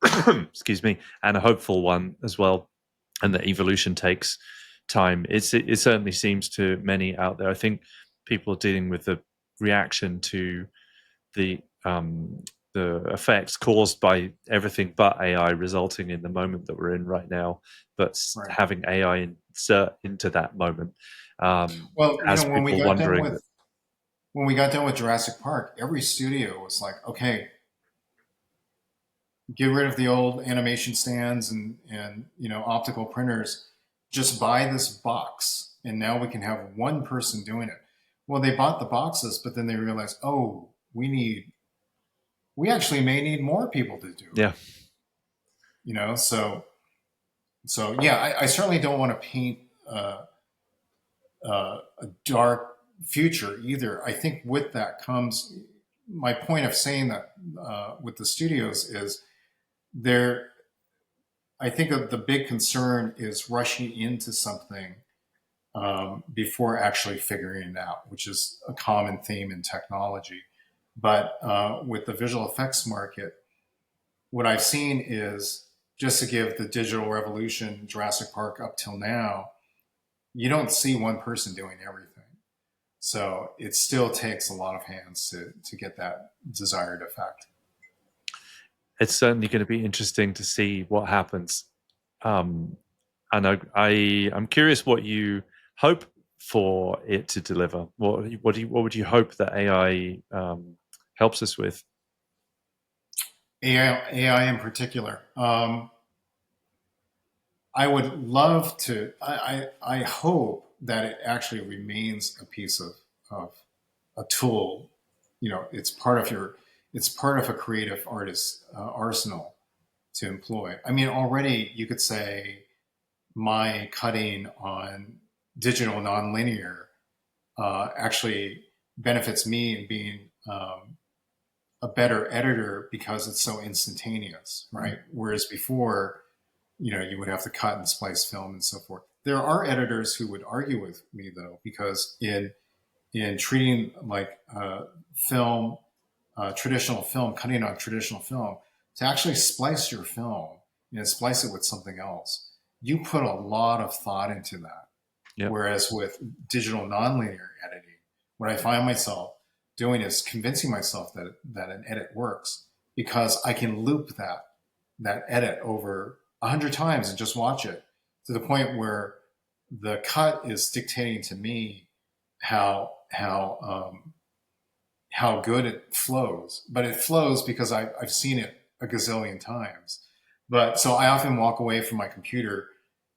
excuse me, and a hopeful one as well. And that evolution takes time. It certainly seems to many out there. I think people are dealing with the reaction to the effects caused by everything but AI, resulting in the moment that we're in right now. But Right. having AI insert into that moment Well, has when we people got done wondering with that. Jurassic Park, every studio was like, okay, get rid of the old animation stands and optical printers. Just buy this box, and now we can have one person doing it. Well, they bought the boxes, but then they realized, oh, we actually may need more people to do it. Yeah. So yeah, I certainly don't want to paint a dark future either. I think with that comes my point of saying that with the studios is there. I think the big concern is rushing into something before actually figuring it out, which is a common theme in technology. But with the visual effects market, what I've seen is, just to give the digital revolution, Jurassic Park up till now, you don't see one person doing everything. So it still takes a lot of hands to get that desired effect. It's certainly going to be interesting to see what happens. Um, and I'm curious what you hope for it to deliver. What would you hope that AI helps us with? AI in particular. I would love to. I hope that it actually remains a piece of a tool. It's part of it's part of a creative artist's arsenal to employ. I mean, already you could say my cutting on digital nonlinear actually benefits me in being a better editor because it's so instantaneous, right? Whereas before, you would have to cut and splice film and so forth. There are editors who would argue with me though, because in treating like film, traditional film, cutting on traditional film, to actually splice your film and splice it with something else, you put a lot of thought into that. Yep. Whereas with digital nonlinear editing, what I find myself doing is convincing myself that an edit works because I can loop that edit over 100 times and just watch it to the point where the cut is dictating to me how good it flows. But it flows because I've seen it a gazillion times. But so I often walk away from my computer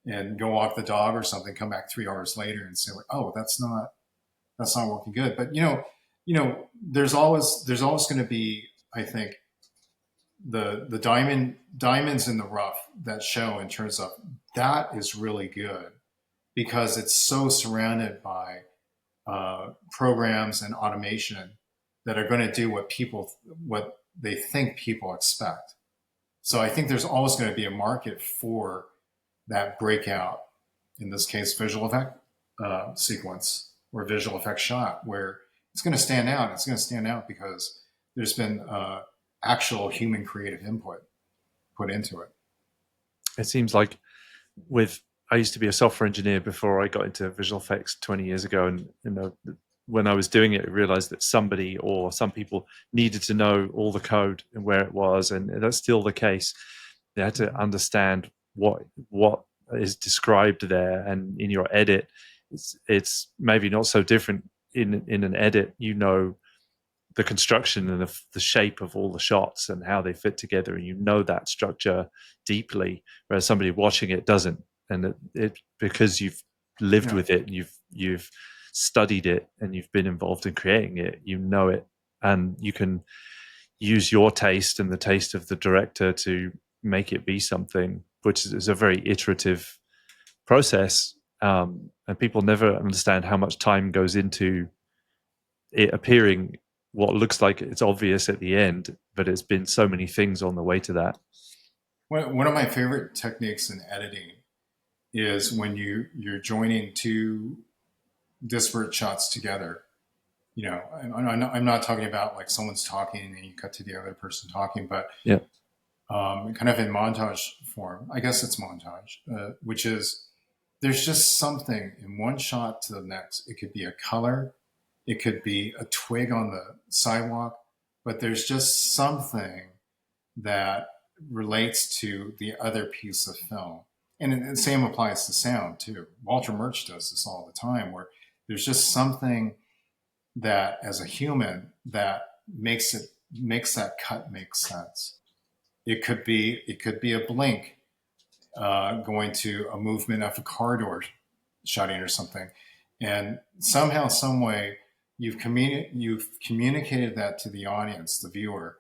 and go walk the dog or something, come back 3 hours later and say like, oh, that's not working good. But there's always going to be, I think, the diamonds in the rough that show in terms of that is really good, because it's so surrounded by programs and automation that are going to do what they think people expect. So I think there's always going to be a market for that breakout, in this case, visual effect sequence or visual effect shot, where it's going to stand out. It's going to stand out because there's been actual human creative input put into it. It seems like with I used to be a software engineer before I got into visual effects 20 years ago, and when I was doing it, I realized that somebody or some people needed to know all the code and where it was, and that's still the case. They had to understand what is described there, and in your edit, it's maybe not so different. In an edit, the construction and the shape of all the shots and how they fit together, and that structure deeply, whereas somebody watching it doesn't. And it because you've lived with it, you've studied it, and you've been involved in creating it, it, and you can use your taste and the taste of the director to make it be something, which is a very iterative process. And people never understand how much time goes into it appearing what looks like it's obvious at the end, but it's been so many things on the way to that. One of my favorite techniques in editing is when you're joining two disparate shots together. I'm not talking about like someone's talking and you cut to the other person talking, but yeah, kind of in montage form. I guess it's montage, which is there's just something in one shot to the next. It could be a color, it could be a twig on the sidewalk, but there's just something that relates to the other piece of film. And the same applies to sound too. Walter Murch does this all the time, where there's just something that, as a human, that makes that cut make sense. It could be a blink going to a movement of a car door shutting or something, and somehow, some way, you've communicated that to the audience, the viewer,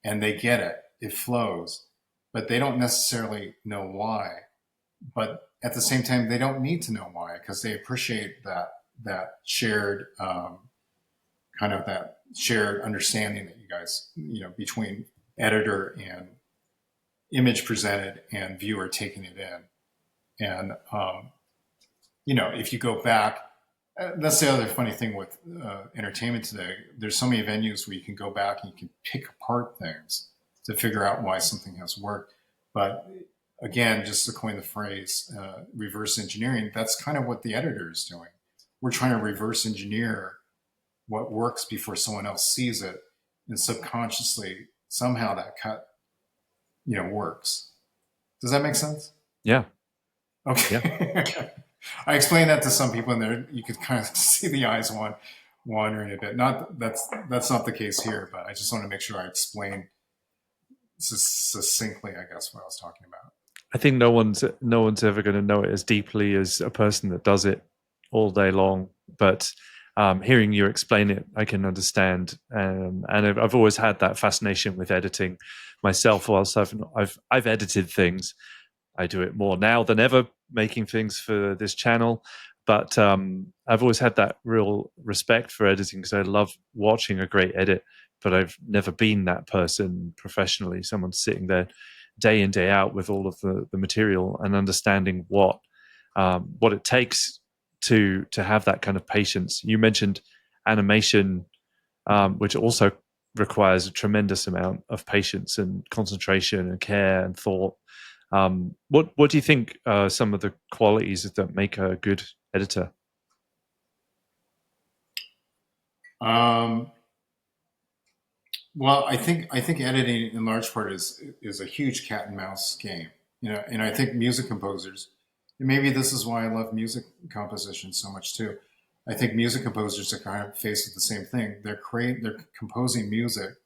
and they get it. It flows, but they don't necessarily know why. But at the same time, they don't need to know why, because they appreciate that shared kind of that shared understanding that you guys, between editor and image presented and viewer taking it in. And if you go back, that's the other funny thing with entertainment today. There's so many venues where you can go back and you can pick apart things to figure out why something has worked. But again, just to coin the phrase, reverse engineering, that's kind of what the editor is doing. We're trying to reverse engineer what works before someone else sees it, and subconsciously, somehow that cut, works. Does that make sense? Yeah. Okay. Yeah. I explained that to some people, and there you could kind of see the eyes wandering a bit. Not that's not the case here, but I just want to make sure I explain succinctly, I guess, what I was talking about. I think no one's ever going to know it as deeply as a person that does it all day long. But hearing you explain it, I can understand. And I've always had that fascination with editing myself. Whilst I've edited things, I do it more now than ever, making things for this channel. But I've always had that real respect for editing because I love watching a great edit. But I've never been that person professionally. Someone sitting there day in, day out with all of the material and understanding what it takes to have that kind of patience. You mentioned animation, which also requires a tremendous amount of patience and concentration and care and thought. What do you think are some of the qualities that make a good editor? Well, I think editing in large part is a huge cat and mouse game. And I think music composers, and maybe this is why I love music composition so much too. I think music composers are kind of faced with the same thing. They're composing music,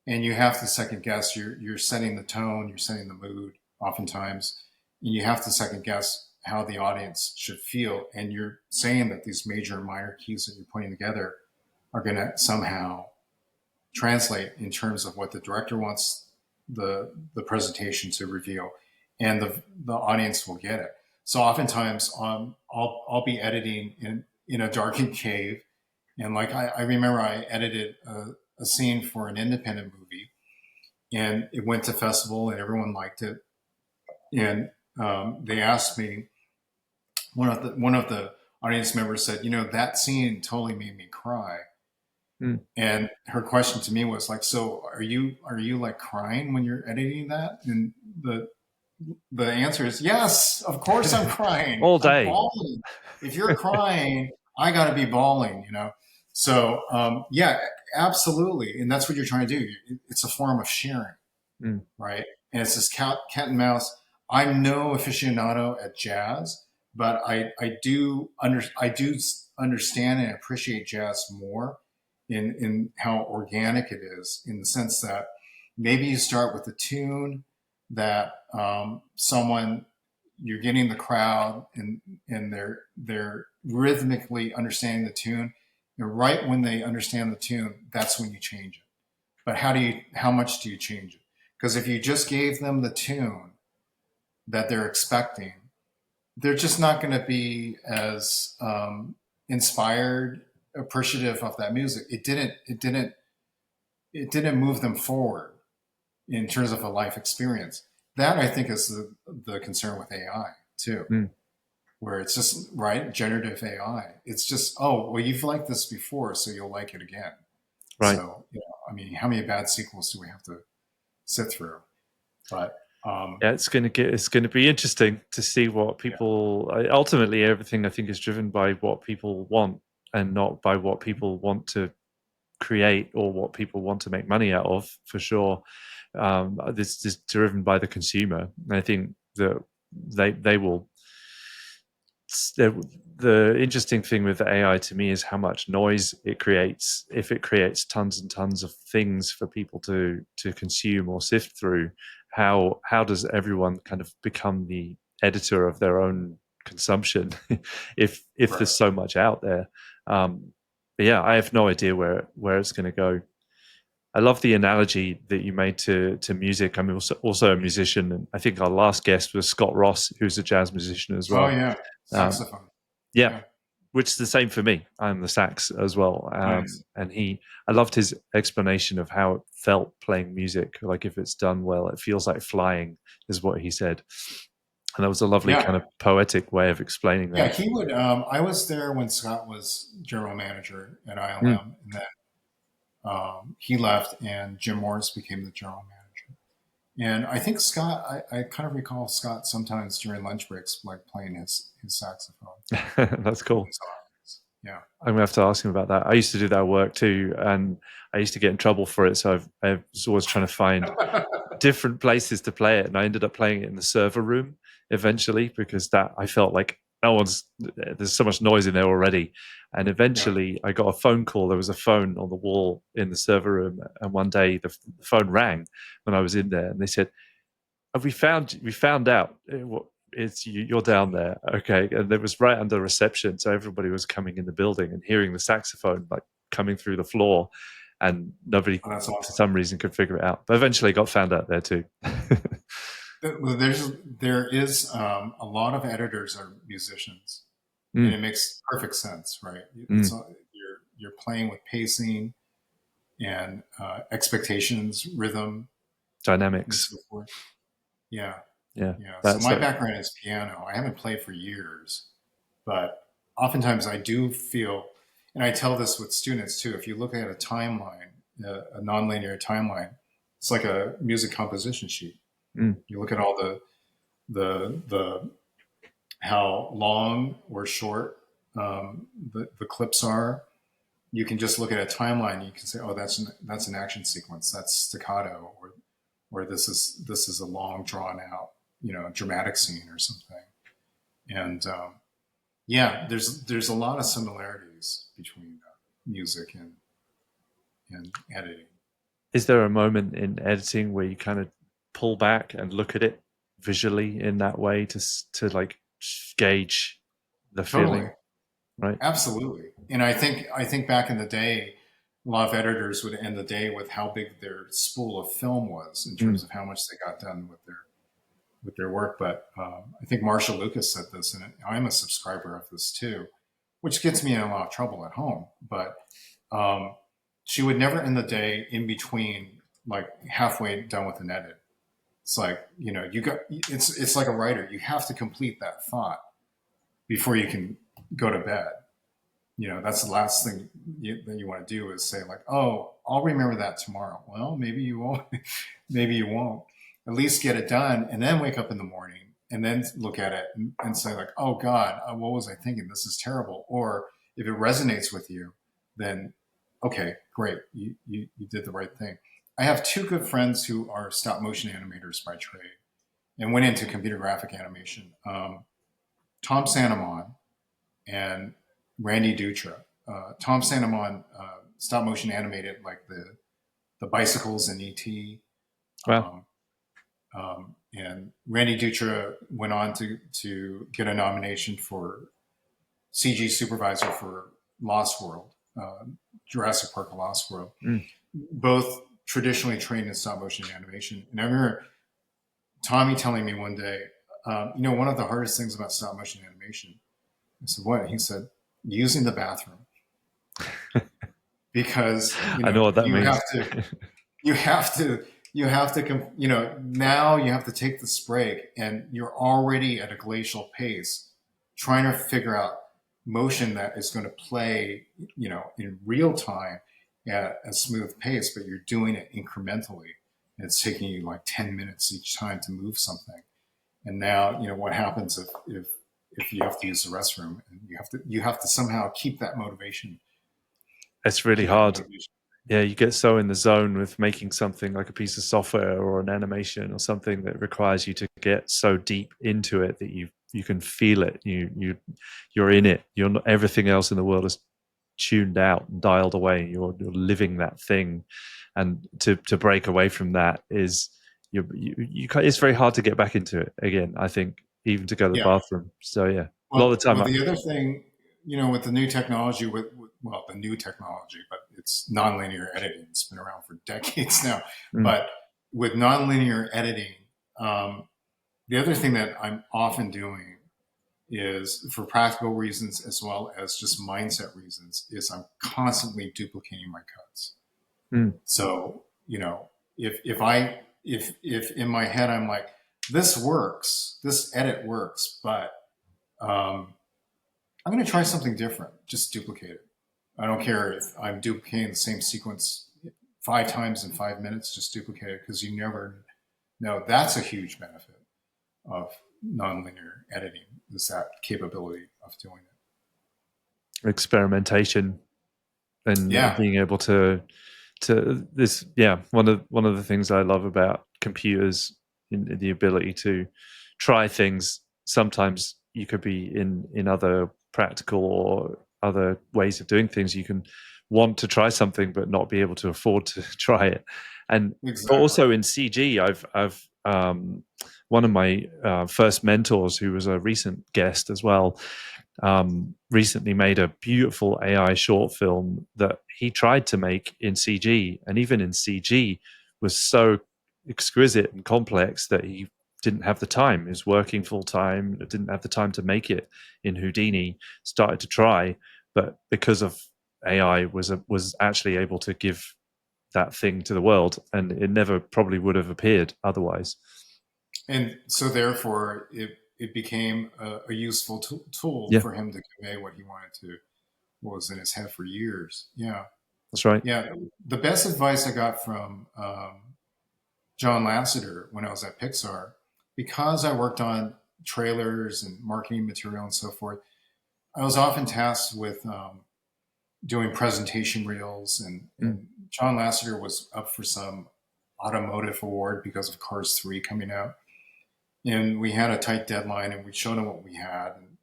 and you have to second guess. You're setting the tone, you're setting the mood, oftentimes, and you have to second guess how the audience should feel. And you're saying that these major and minor keys that you're putting together are going to somehow translate in terms of what the director wants the presentation to reveal, and the audience will get it. So oftentimes, I'll be editing in a darkened cave, and like I remember I edited a scene for an independent movie, and it went to festival, and everyone liked it, and they asked me. One of the audience members said, "You know, that scene totally made me cry." Mm. And her question to me was like, "So are you like crying when you're editing that?" And the answer is yes, of course I'm crying. All I'm day. bawling. If you're crying, I got to be bawling, you know? So, yeah, absolutely. And that's what you're trying to do. It's a form of sharing, Mm. right? And it's this cat and mouse. I'm no aficionado at jazz, but I do understand and appreciate jazz more in how organic it is, in the sense that maybe you start with a tune that someone, you're getting the crowd, and they're rhythmically understanding the tune, and right when they understand the tune, that's when you change it. But how much do you change it? Because if you just gave them the tune that they're expecting, they're just not going to be as inspired, appreciative of that music. It didn't move them forward in terms of a life experience. That, I think, is the concern with AI too, Mm. where it's just right generative AI. It's just, oh well, you've liked this before, so you'll like it again. Right. So, I mean, how many bad sequels do we have to sit through? But Yeah, it's going to be interesting to see what yeah, people ultimately, everything I think is driven by what people want and not by what people want to create or what people want to make money out of, for sure. This is driven by the consumer. And I think that they will. The interesting thing with AI to me is how much noise it creates. If it creates tons and tons of things for people to consume or sift through, how does everyone kind of become the editor of their own consumption if right. there's so much out there? But yeah, I have no idea where it's going to go. I love the analogy that you made to music. I'm also a musician, and I think our last guest was Scott Ross, who's a jazz musician as Oh well. yeah, Um, saxophone. yeah, Yeah, which is the same for me. I'm the sax as well, nice. and I loved his explanation of how it felt playing music. Like if it's done well, it feels like flying, is what he said, and that was a lovely Yeah, kind of poetic way of explaining yeah. that. He would. I was there when Scott was general manager at Mm. ILM, and then he left, and Jim Morris became the general manager. And I think Scott, I kind of recall Scott sometimes during lunch breaks, like playing his saxophone That's in cool. his office. Yeah, I'm gonna have to ask him about that. I used to do that work too, and I used to get in trouble for it. So I was always trying to find different places to play it, and I ended up playing it in the server room eventually because that I felt like no one's there's so much noise in there already. And yeah. eventually, I got a phone call. There was a phone on the wall in the server room, and one day the phone rang when I was in there, and they said, we found out what it's you're down there, okay?" And it was right under reception, so everybody was coming in the building and hearing the saxophone like coming through the floor, and nobody Oh, that's for awesome. some reason could figure it out. But eventually, got found out there too. Well, there is a lot of editors are musicians, and Mm, it makes perfect sense, right? mm. You're playing with pacing and expectations, rhythm, and Dynamics, so forth. Yeah, yeah, yeah. So that's my like background is piano. I haven't played for years, but oftentimes I do feel, and I tell this with students too. If you look at a timeline, a nonlinear timeline, it's like a music composition sheet. mm, You look at all the how long or short the clips are. You can just look at a timeline. You can say, "Oh, that's an action sequence. That's staccato," or this is a long, drawn out, dramatic scene or something. And yeah, there's a lot of similarities between music and editing. is there a moment in editing where you kind of pull back and look at it visually in that way to like gauge the Totally, feeling, right? absolutely. And I think back in the day, a lot of editors would end the day with how big their spool of film was in Mm, terms of how much they got done with their with their work. But I think Marsha Lucas said this, and I'm a subscriber of this too, which gets me in a lot of trouble at home. But um, she would never end the day in between, like halfway done with an edit. It's like, it's like a writer. You have to complete that thought before you can go to bed. That's the last thing that you want to do is say like, oh, I'll remember that tomorrow. Well, maybe you won't. Maybe you won't. At least get it done and then wake up in the morning and then look at it and say like, oh God, what was I thinking? This is terrible. Or if it resonates with you, then okay, great. You did the right thing. I have two good friends who are stop motion animators by trade and went into computer graphic animation. Tom Sanamon and Randy Dutra. Tom Sanamon stop motion animated like the bicycles in ET. Wow. And Randy Dutra went on to get a nomination for CG supervisor for Lost World, Jurassic Park Lost World. Both traditionally trained in stop motion animation. And I remember Tommy telling me one day, one of the hardest things about stop motion animation. I said, what? He said, using the bathroom. Because I know what that means. Now you have to take this break and you're already at a glacial pace trying to figure out motion that is going to play, in real time at a smooth pace, but you're doing it incrementally. And it's taking you like 10 minutes each time to move something. And now, what happens if you have to use the restroom and you have to somehow keep that motivation. It's really hard. Yeah, you get so in the zone with making something like a piece of software or an animation or something that requires you to get so deep into it that you can feel it. You're in it. You're not, everything else in the world is tuned out and dialed away. You're living that thing, and to break away from that is it's very hard to get back into it again. I think even to go to the bathroom. So yeah, a lot of the time. The other thing, with the new technology, the new technology, but it's nonlinear editing. It's been around for decades now. But with nonlinear editing, the other thing that I'm often doing is, for practical reasons as well as just mindset reasons, is I'm constantly duplicating my cuts. So, if in my head I'm like, this works, this edit works, but I'm going to try something different. Just duplicate it. I don't care if I'm duplicating the same sequence 5 times in 5 minutes. Just duplicate it, because you never know. That's a huge benefit of nonlinear editing, is that capability of doing it. Experimentation and being able to this. Yeah, one of the things I love about computers in the ability to try things. Sometimes you could be in other practical or other ways of doing things. You can want to try something but not be able to afford to try it. And also in CG, I've one of my first mentors, who was a recent guest as well, recently made a beautiful AI short film that he tried to make in CG, and even in CG was so exquisite and complex that he didn't have the time. He was working full time, didn't have the time to make it in Houdini. Started to try, but because of AI, was actually able to give that thing to the world, and it never probably would have appeared otherwise. And so, therefore, it became a useful tool for him to convey what he wanted to, what was in his head for years. Yeah, that's right. Yeah, the best advice I got from John Lasseter when I was at Pixar, because I worked on trailers and marketing material and so forth, I was often tasked with doing presentation reels, and John Lasseter was up for some automotive award because of Cars 3 coming out. And we had a tight deadline, and we showed him what we had, and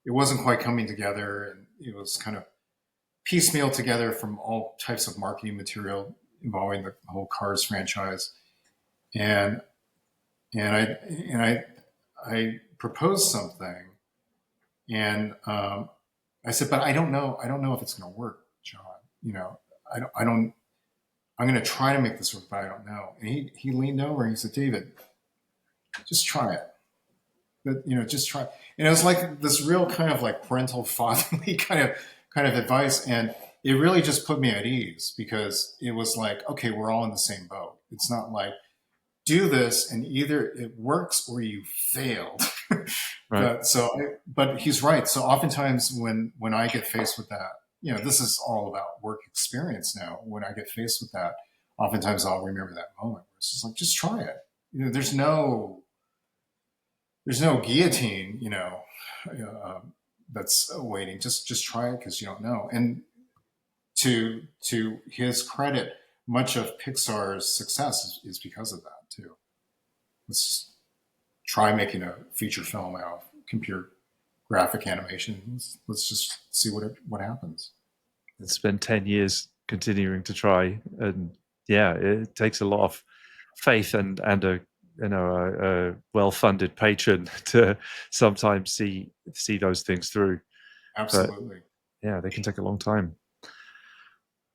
it wasn't quite coming together, and it was kind of piecemeal together from all types of marketing material involving the whole Cars franchise. And I proposed something, and I said, but I don't know if it's going to work, John. I'm going to try to make this work, but I don't know. And he leaned over and he said, David, just try it. But, just try. And it was like this real kind of like parental fatherly kind of advice, and it really just put me at ease because it was like, okay, we're all in the same boat. It's not like do this and either it works or you failed. Right. But he's right. So oftentimes when I get faced with that, this is all about work experience now. When I get faced with that, oftentimes I'll remember that moment where it's just like, just try it. There's no guillotine, that's waiting. Just try it because you don't know. And to his credit, much of Pixar's success is because of that too. Let's try making a feature film out of computer graphic animation. Let's just see what happens. It's been 10 years continuing to try, and yeah, it takes a lot of faith and a well-funded patron to sometimes see those things through. But Absolutely. yeah, they can take a long time.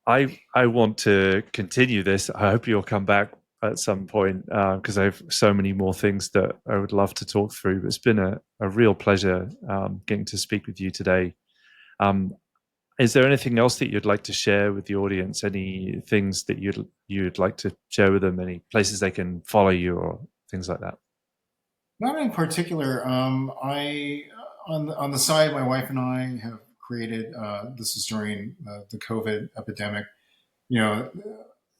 I want to continue this. I hope you'll come back at some point because I have so many more things that I would love to talk through. But it's been a real pleasure getting to speak with you today. Um, is there anything else that you'd like to share with the audience? Any things that you'd like to share with them? Any places they can follow you or things like that? Not in particular. I on the side, my wife and I have created. This is during the COVID epidemic. You know,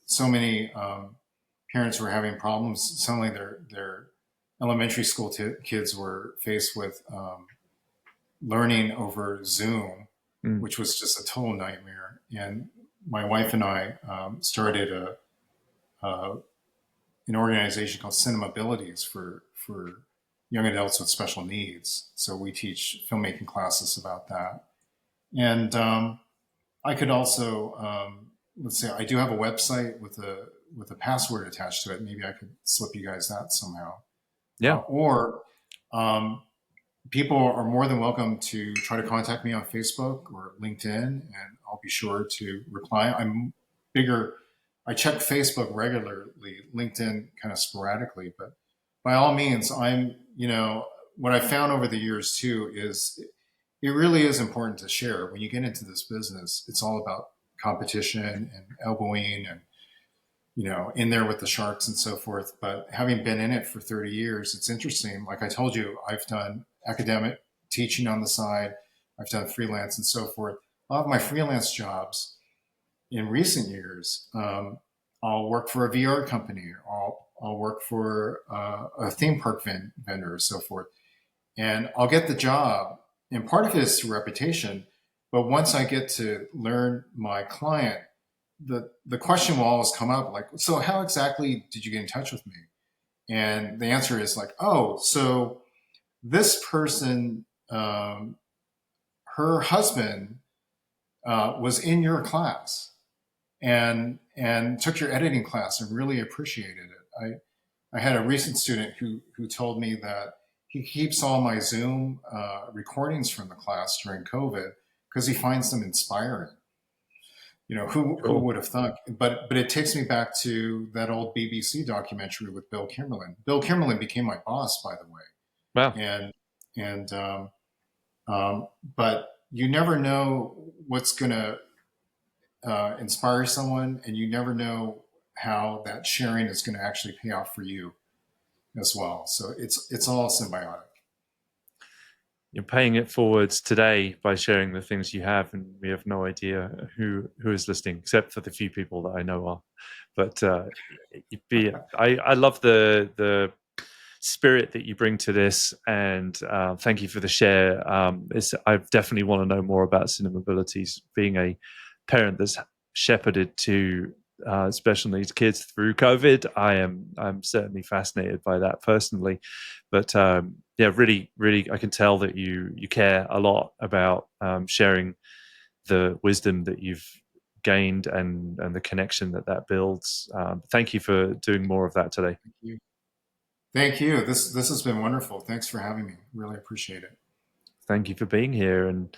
so many parents were having problems. Suddenly, their elementary school kids were faced with learning over Zoom, Mm. which was just a total nightmare. And my wife and I started uh, an organization called Cinema Abilities for young adults with special needs. So we teach filmmaking classes about that. And I could also, let's say, I do have a website with a password attached to it. Maybe I could slip you guys that somehow. Yeah. Or people are more than welcome to try to contact me on Facebook or LinkedIn, and I'll be sure to reply. I'm bigger. I check Facebook regularly, LinkedIn kind of sporadically, but by all means, what I found over the years too is it really is important to share. When you get into this business, it's all about competition and elbowing and in there with the sharks and so forth. But having been in it for 30 years, it's interesting. Like I told you, I've done academic teaching on the side, I've done freelance and so forth. A lot of my freelance jobs in recent years, I'll work for a VR company, or I'll work for a theme park vendor, or so forth, and I'll get the job. And part of it is through reputation, but once I get to learn my client, the question will always come up like, so how exactly did you get in touch with me? And the answer is like, oh, so this person, her husband was in your class and took your editing class and really appreciated it. I had a recent student who told me that he keeps all my Zoom recordings from the class during COVID because he finds them inspiring. Who Cool. would have thought? But it takes me back to that old BBC documentary with Bill Kimberlin. Bill Kimberlin became my boss, by the way, Wow. and but you never know what's going to inspire someone, and you never know how that sharing is going to actually pay off for you as well. So it's all symbiotic. You're paying it forwards today by sharing the things you have, and we have no idea who is listening, except for the few people that I know are. But I love the spirit that you bring to this, and thank you for the share. I definitely want to know more about cinema abilities. Being a parent that's shepherded to special needs kids through COVID, I'm certainly fascinated by that personally. But yeah, really, really, I can tell that you care a lot about sharing the wisdom that you've gained and the connection that builds. Thank you for doing more of that today. Thank you. Thank you. This has been wonderful. Thanks for having me. Really appreciate it. Thank you for being here, and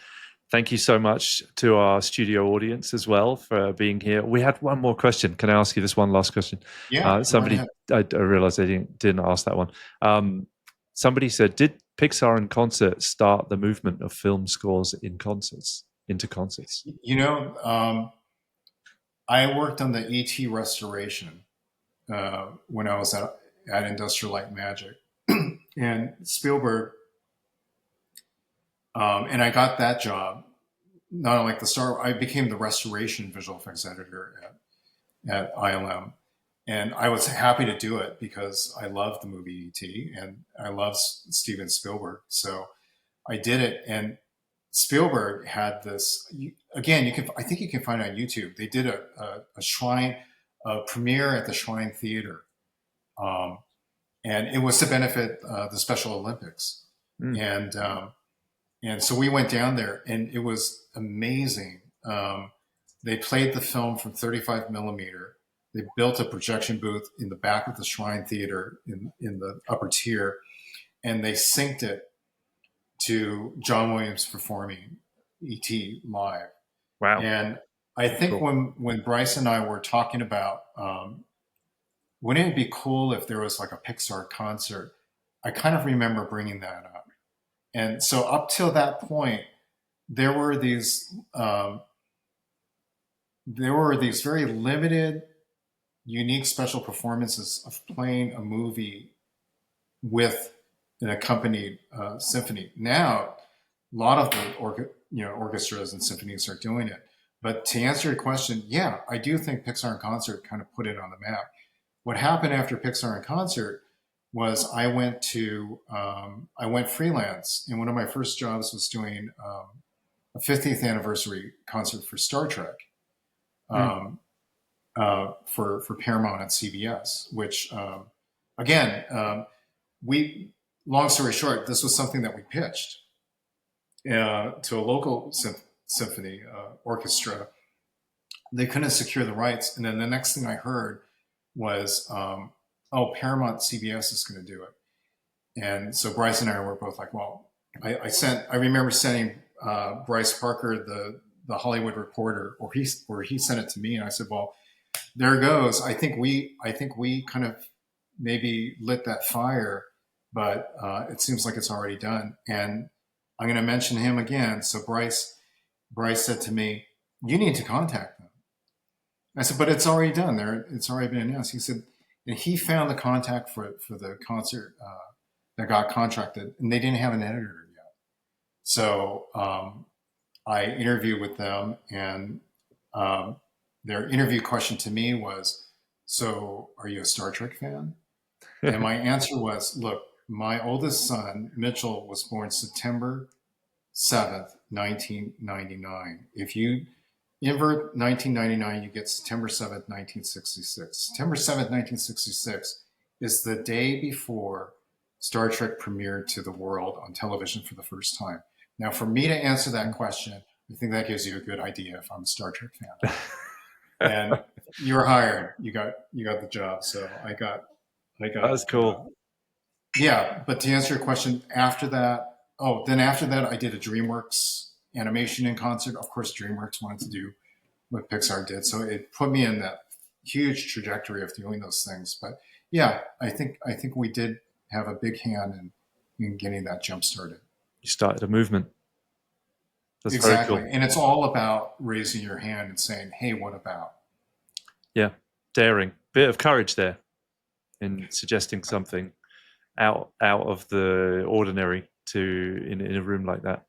Thank you so much to our studio audience as well for being here. We had one more question. Can I ask you this one last question? Yeah, go Somebody, ahead. I realized I didn't ask that one. Somebody said, did Pixar in concert start the movement of film scores in concerts, into concerts? You know, I worked on the ET restoration when I was at Industrial Light and Magic, and Spielberg, and I got that job. Not unlike the Star, I became the restoration visual effects editor at ILM, and I was happy to do it because I loved the movie E.T. and I love Steven Spielberg. So I did it, and Spielberg had this. Again, you can, I think you can find it on YouTube. They did a Shrine, a premiere at the Shrine Theater, um, and it was to benefit the Special Olympics, Mm. and so we went down there, and it was amazing. They played the film from 35 millimeter. They built a projection booth in the back of the Shrine Theater in the upper tier, and they synced it to John Williams performing E.T. live. Wow. And I think Cool. when Bryce and I were talking about, wouldn't it be cool if there was like a Pixar concert? I kind of remember bringing that up. And so up till that point, there were these very limited, unique special performances of playing a movie with an accompanied symphony. Now, a lot of the orchestras and symphonies are doing it. But to answer your question, yeah, I do think Pixar in Concert kind of put it on the map. What happened after Pixar in Concert was I went freelance, and one of my first jobs was doing a 50th anniversary concert for Star Trek. Mm. For Paramount and CBS, which again, we, long story short, this was something that we pitched to a local symphony orchestra. They couldn't secure the rights, and then the next thing I heard was, oh, Paramount CBS is going to do it. And so Bryce and I were both like, well, I remember sending Bryce Parker the Hollywood Reporter, or he sent it to me, and I said, well, there goes. I think we kind of maybe lit that fire, but it seems like it's already done. And I'm going to mention him again. So Bryce said to me, "You need to contact them." I said, "But it's already done. There, it's already been announced." He said, and he found the contact for the concert that got contracted, and they didn't have an editor yet. So I interviewed with them, and their interview question to me was, "So, are you a Star Trek fan?" And my answer was, "Look, my oldest son, Mitchell, was born September 7th, 1999. If you invert 1999, you get September 7th, 1966. September 7th, 1966 is the day before Star Trek premiered to the world on television for the first time. Now, for me to answer that question, I think that gives you a good idea if I'm a Star Trek fan. And you were hired. You got the job. So I got. That was cool. Yeah, but to answer your question, after that, I did a DreamWorks animation in concert. Of course, DreamWorks wanted to do what Pixar did, so it put me in that huge trajectory of doing those things. But yeah, I think we did have a big hand in getting that jump started. You started a movement. That's Exactly, very cool. and it's all about raising your hand and saying, "Hey, what about?" Yeah, daring, bit of courage there in suggesting something out of the ordinary to in a room like that.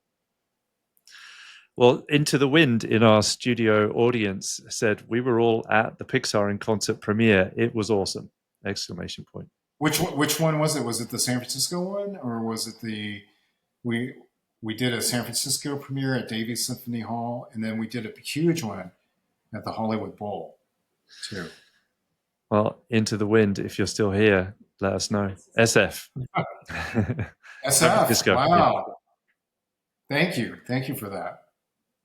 Well, Into the Wind in our studio audience said we were all at the Pixar in concert premiere. It was awesome! Exclamation point. Which one was it? Was it the San Francisco one, or was it the we we did a San Francisco premiere at Davies Symphony Hall, and then we did a huge one at the Hollywood Bowl too. Well, Into the Wind, if you're still here, let us know. SF. San SF. Francisco. Yeah. Wow. Thank you for that.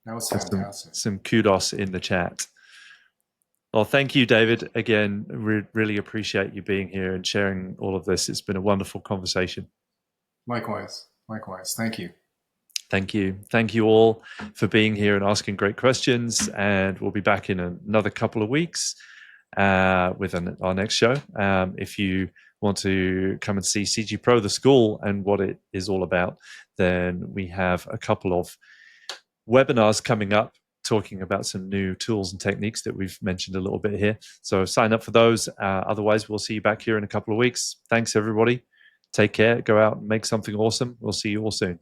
That was fantastic. Some kudos in the chat. Well, thank you, David. Again, really appreciate you being here and sharing all of this. It's been a wonderful conversation. Likewise. Thank you. Thank you. Thank you all for being here and asking great questions. And we'll be back in another couple of weeks with our next show. If you want to come and see CG Pro, the school, and what it is all about, then we have a couple of webinars coming up talking about some new tools and techniques that we've mentioned a little bit here. So sign up for those. Otherwise, we'll see you back here in a couple of weeks. Thanks, everybody. Take care. Go out and make something awesome. We'll see you all soon.